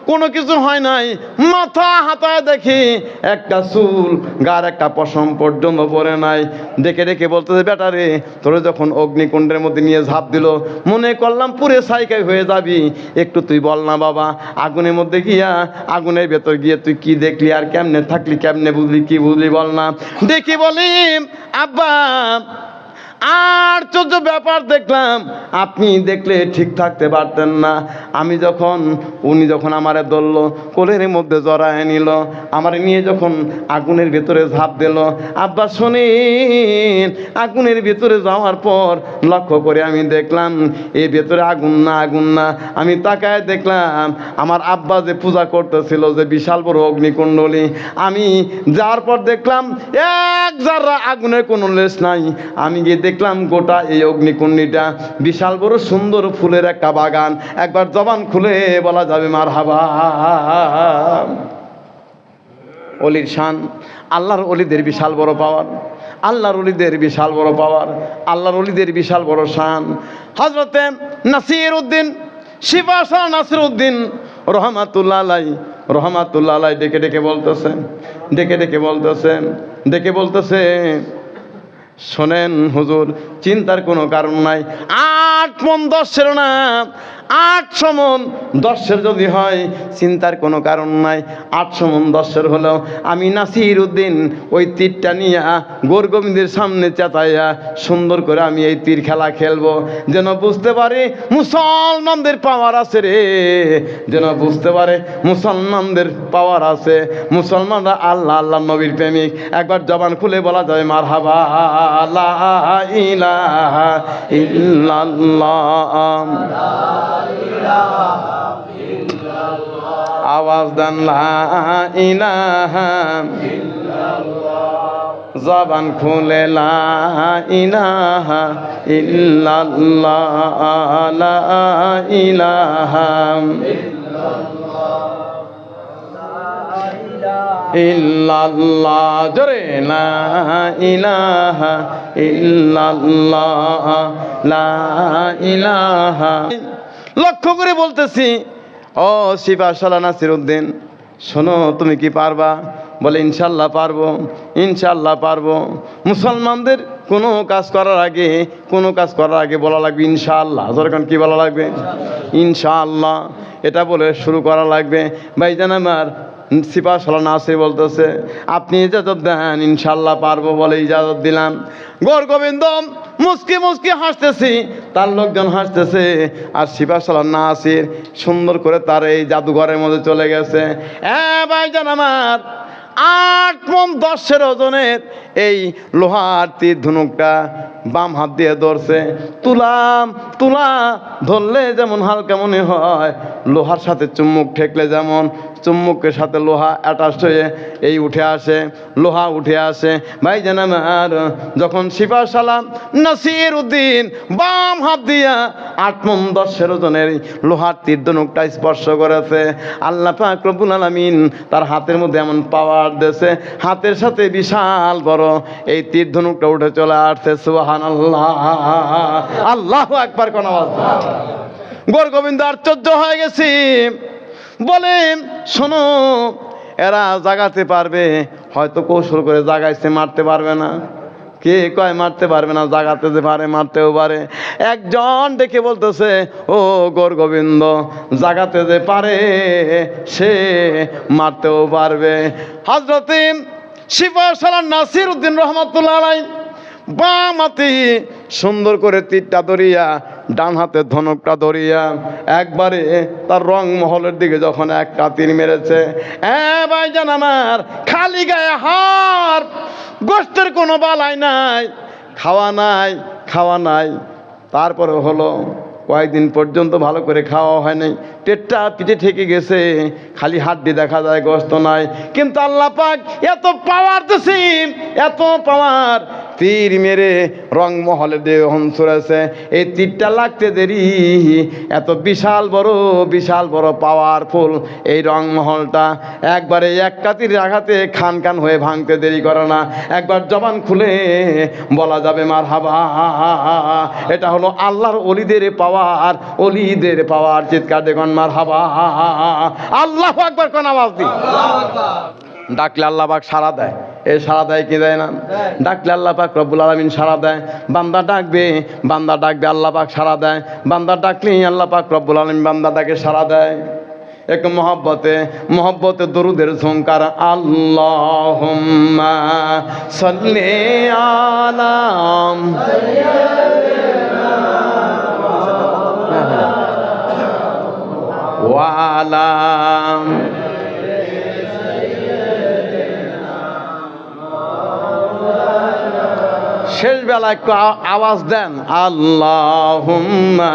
কোনো কিছু হয় নাই। মাথা হাতায় দেখি একটা চুল, গার একটা পশম পর্যন্ত পড়ে নাই। ডেকে ডেকে বলতেছে বেটা রে, তোরে যখন অগ্নিকুণ্ডের মধ্যে নিয়ে ঝাঁপ দিল, মনে করলাম পুরে সাইকাই হয়ে যাবি, একটু তুই বল না বাবা, আগুনের মধ্যে গিয়া আগুনের ভেতর গিয়ে তুই কি দেখলি আর কেমনে থাকলি, কেমনে বুঝলি, কি বুঝলি বল না। দেখি বলি আব্বা আশ্চর্য ব্যাপার দেখলাম, আপনি দেখলে ঠিক থাকতে পারতেন না। উনি যখন আমারে ধরলো, কোলের মধ্যে জড়ায় নিল, আমারে নিয়ে যখন আগুনের ভেতরে ঝাঁপ দিল, আব্বা শোনেন, আগুনের ভেতরে যাওয়ার পর লক্ষ্য করে আমি দেখলাম এই ভেতরে আগুন না। আমি তাকায় দেখলাম আমার আব্বা যে পূজা করতেছিল, যে বিশাল বড় অগ্নিকুণ্ডলী, আমি যাওয়ার পর দেখলাম এক জাররা আগুনের কোনো লেশ নাই। আমি গিয়ে দেখলাম গোটা এই অগ্নিকুণ্ডীটা বিশাল বড় সুন্দর ফুলের একটা বাগান। একবার জবান খুলে বলা যাবে মারহাবা। অলির শান, আল্লাহর অলিদের বিশাল বড় পাওয়ার, আল্লাহর অলিদের বিশাল বড় পাওয়ার, আল্লাহর অলিদের বিশাল বড় শান। হযরতে নাসিরউদ্দিন শিফা শাহ নাসিরউদ্দিন রহমাতুল্লাহ আলাইহি রহমাতুল্লাহ আলাই ডেকে ডেকে বলতেছে শোনেন হুজুর, চিন্তার কোনো কারণ নাই। 8 মণ 10 না, 800 মণ 10 যদি হয় চিন্তার কোনো কারণ নাই। 800 মণ 10 হলেও আমি নাসির উদ্দিন ওই তীরটা নিয়ে গোরগোবিন্দের সামনে চেতাইয়া সুন্দর করে আমি এই তীর খেলা খেলবো, যেন বুঝতে পারে মুসলমানদের পাওয়ার আছে রে, যেন বুঝতে পারে মুসলমানদের পাওয়ার আছে। মুসলমানরা আল্লাহ আল্লাহ নবীর প্রেমিক। একবার জবান খুলে বলা যায় মারহাবা লা ইলাহা ইল্লাল্লাহ, আওয়াজ দেন লা ইলাহা ইল্লাল্লাহ, জবান খুলে লা ইলাহা ইল্লাল্লাহ, লা ইলাহা ইল্লাল্লাহ, জোরে লা ইলাহা ইল্লাল্লাহ, লা ইলাহা। লক্ষ্য করে বলতেছি, ও সিপাহ সালার নাসির উদ্দিন, শোনো, তুমি কি পারবা? বলে ইনশাল্লাহ পারবো। মুসলমানদের কোনো কাজ করার আগে বলা লাগবে ইনশাআল্লাহ। যখন কি বলা লাগবে? ইনশাআল্লাহ। এটা বলে শুরু করা লাগবে। ভাইজান আমার সিপাহ সালার নাসির বলতেছে, আপনি ইজাজত দেন? ইনশাআল্লাহ পারবো বলে ইজাজত দিলাম। গোরগোবিন্দ মুসকি হাসতেছি, তার লোকজন হাসতেছে, আর সিপাহ সালার নাসির সুন্দর করে তার এই জাদুঘরের মধ্যে চলে গেছে। ভাইজান আমার 8 মণ 10 ওজনের এই লোহার তীর ধনুকটা বাম হাত দিয়ে ধরছে। তুলা ধরলে যেমন হালকা মনে হয়, লোহার সাথে চুম্বক ঠেকলে যেমন চুম্বকের সাথে লোহা অ্যাটাচ হয়ে এই লোহা উঠে আসে। ভাইজান আমার যখন সিপাহ সালার নাসির উদ্দিন বাম হাত দিয়া 8 মণ 10 ওজনের লোহার তীর ধনুকটা স্পর্শ করেছে, আল্লাহ পাক রব্বুল আলামিন তার হাতের মধ্যে এমন পাওয়ার দিয়েছে, হাতের সাথে বিশাল বড় এই তীর ধনুকটা উঠে চলে আসছে। সুবহানাল্লাহ, আল্লাহু আকবার কোন আওয়াজ। গোরগোবিন্দ আশ্চর্য হয়ে গেছি, বলে শোনো, এরা জাগাতে পারবে, হয়তো কৌশল করে জাগাইছে, মারতে পারবে না। কে কয় মারতে পারবে না? জাগাতে যে পারে, মারতেও পারে। একজন ডেকে বলতেছে, ও গোরগোবিন্দ, জাগাতে যে পারে সে মারতেও পারবে। হযরতে সিপাহ সালার নাসির উদ্দিন রহমাতুল্লাহ আলাইহি বাম হাতে সুন্দর করে তীরটা ধরিয়া, ডান হাতে ধনুকটা ধরিয়া একবারে তার রং মহলের দিকে যখন একটা তীর মেরেছে, ভাইজান আমার খালি গায়ে হাড়, গোশতের কোনো বালাই নাই, খাওয়া নাই। তারপরে হলো কয়েকদিন পর্যন্ত ভালো করে খাওয়া হয় নাই, পেটটা পিঠে ঠেকে গেছে, খালি হাড্ডি দেখা যায়, গোশত নাই। কিন্তু আল্লাহ পাক এত পাওয়ার দিছে, এত পাওয়ার, তীর মেরে রংমহলে দেহন ছুঁড়েছে। এই তীরটা লাগতে দেরি, এত বিশাল বড় পাওয়ারফুল এই রংমহলটা একবারে একটা তীর আঘাতে খান হয়ে ভাঙতে দেরি করে না। একবার জবান খুলে বলা যাবে মারহাবা, এটা হলো আল্লাহর ওলিদের পাওয়ার। চিৎকার দেখুন মারহাবা, আল্লাহু আকবার কোন আওয়াজ দি। ডাকলে আল্লাহ পাক সাড়া দেয়। এই সাড়া দেয় কি দেয় না? ডাকলে আল্লাহ পাক রব্বুল আলামিন সাড়া দেয়। বান্দা ডাকবে আল্লাহ পাক সাড়া দেয়। বান্দা ডাকলেই আল্লাহ পাক রব্বুল আলামিন বান্দাটাকে সাড়া দেয়। একটু মহব্বতে দরুদের ঝংকার, আল্লাহুম্মা সাল্লি আলা ওয়া আলা শেষ বেলা একটু আওয়াজ দেন, আল্লাহুম্মা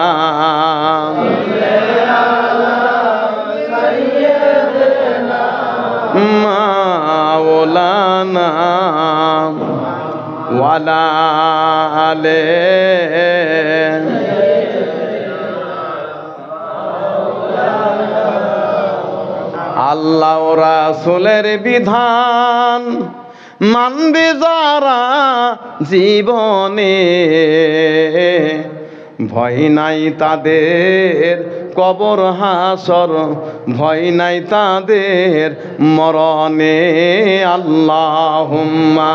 মাওলানা ওয়ালা আলে আল্লাহ রাসূলের বিধান মানবে যারা জীবনে, ভয় নাই তাদের কবর হাসর ভয় নাই তাদের মরণে আল্লাহুম্মা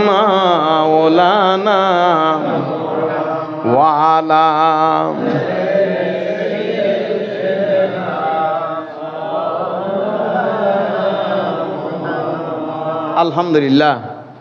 মাওলানা ওয়ালা আলহামদুলিল্লাহ।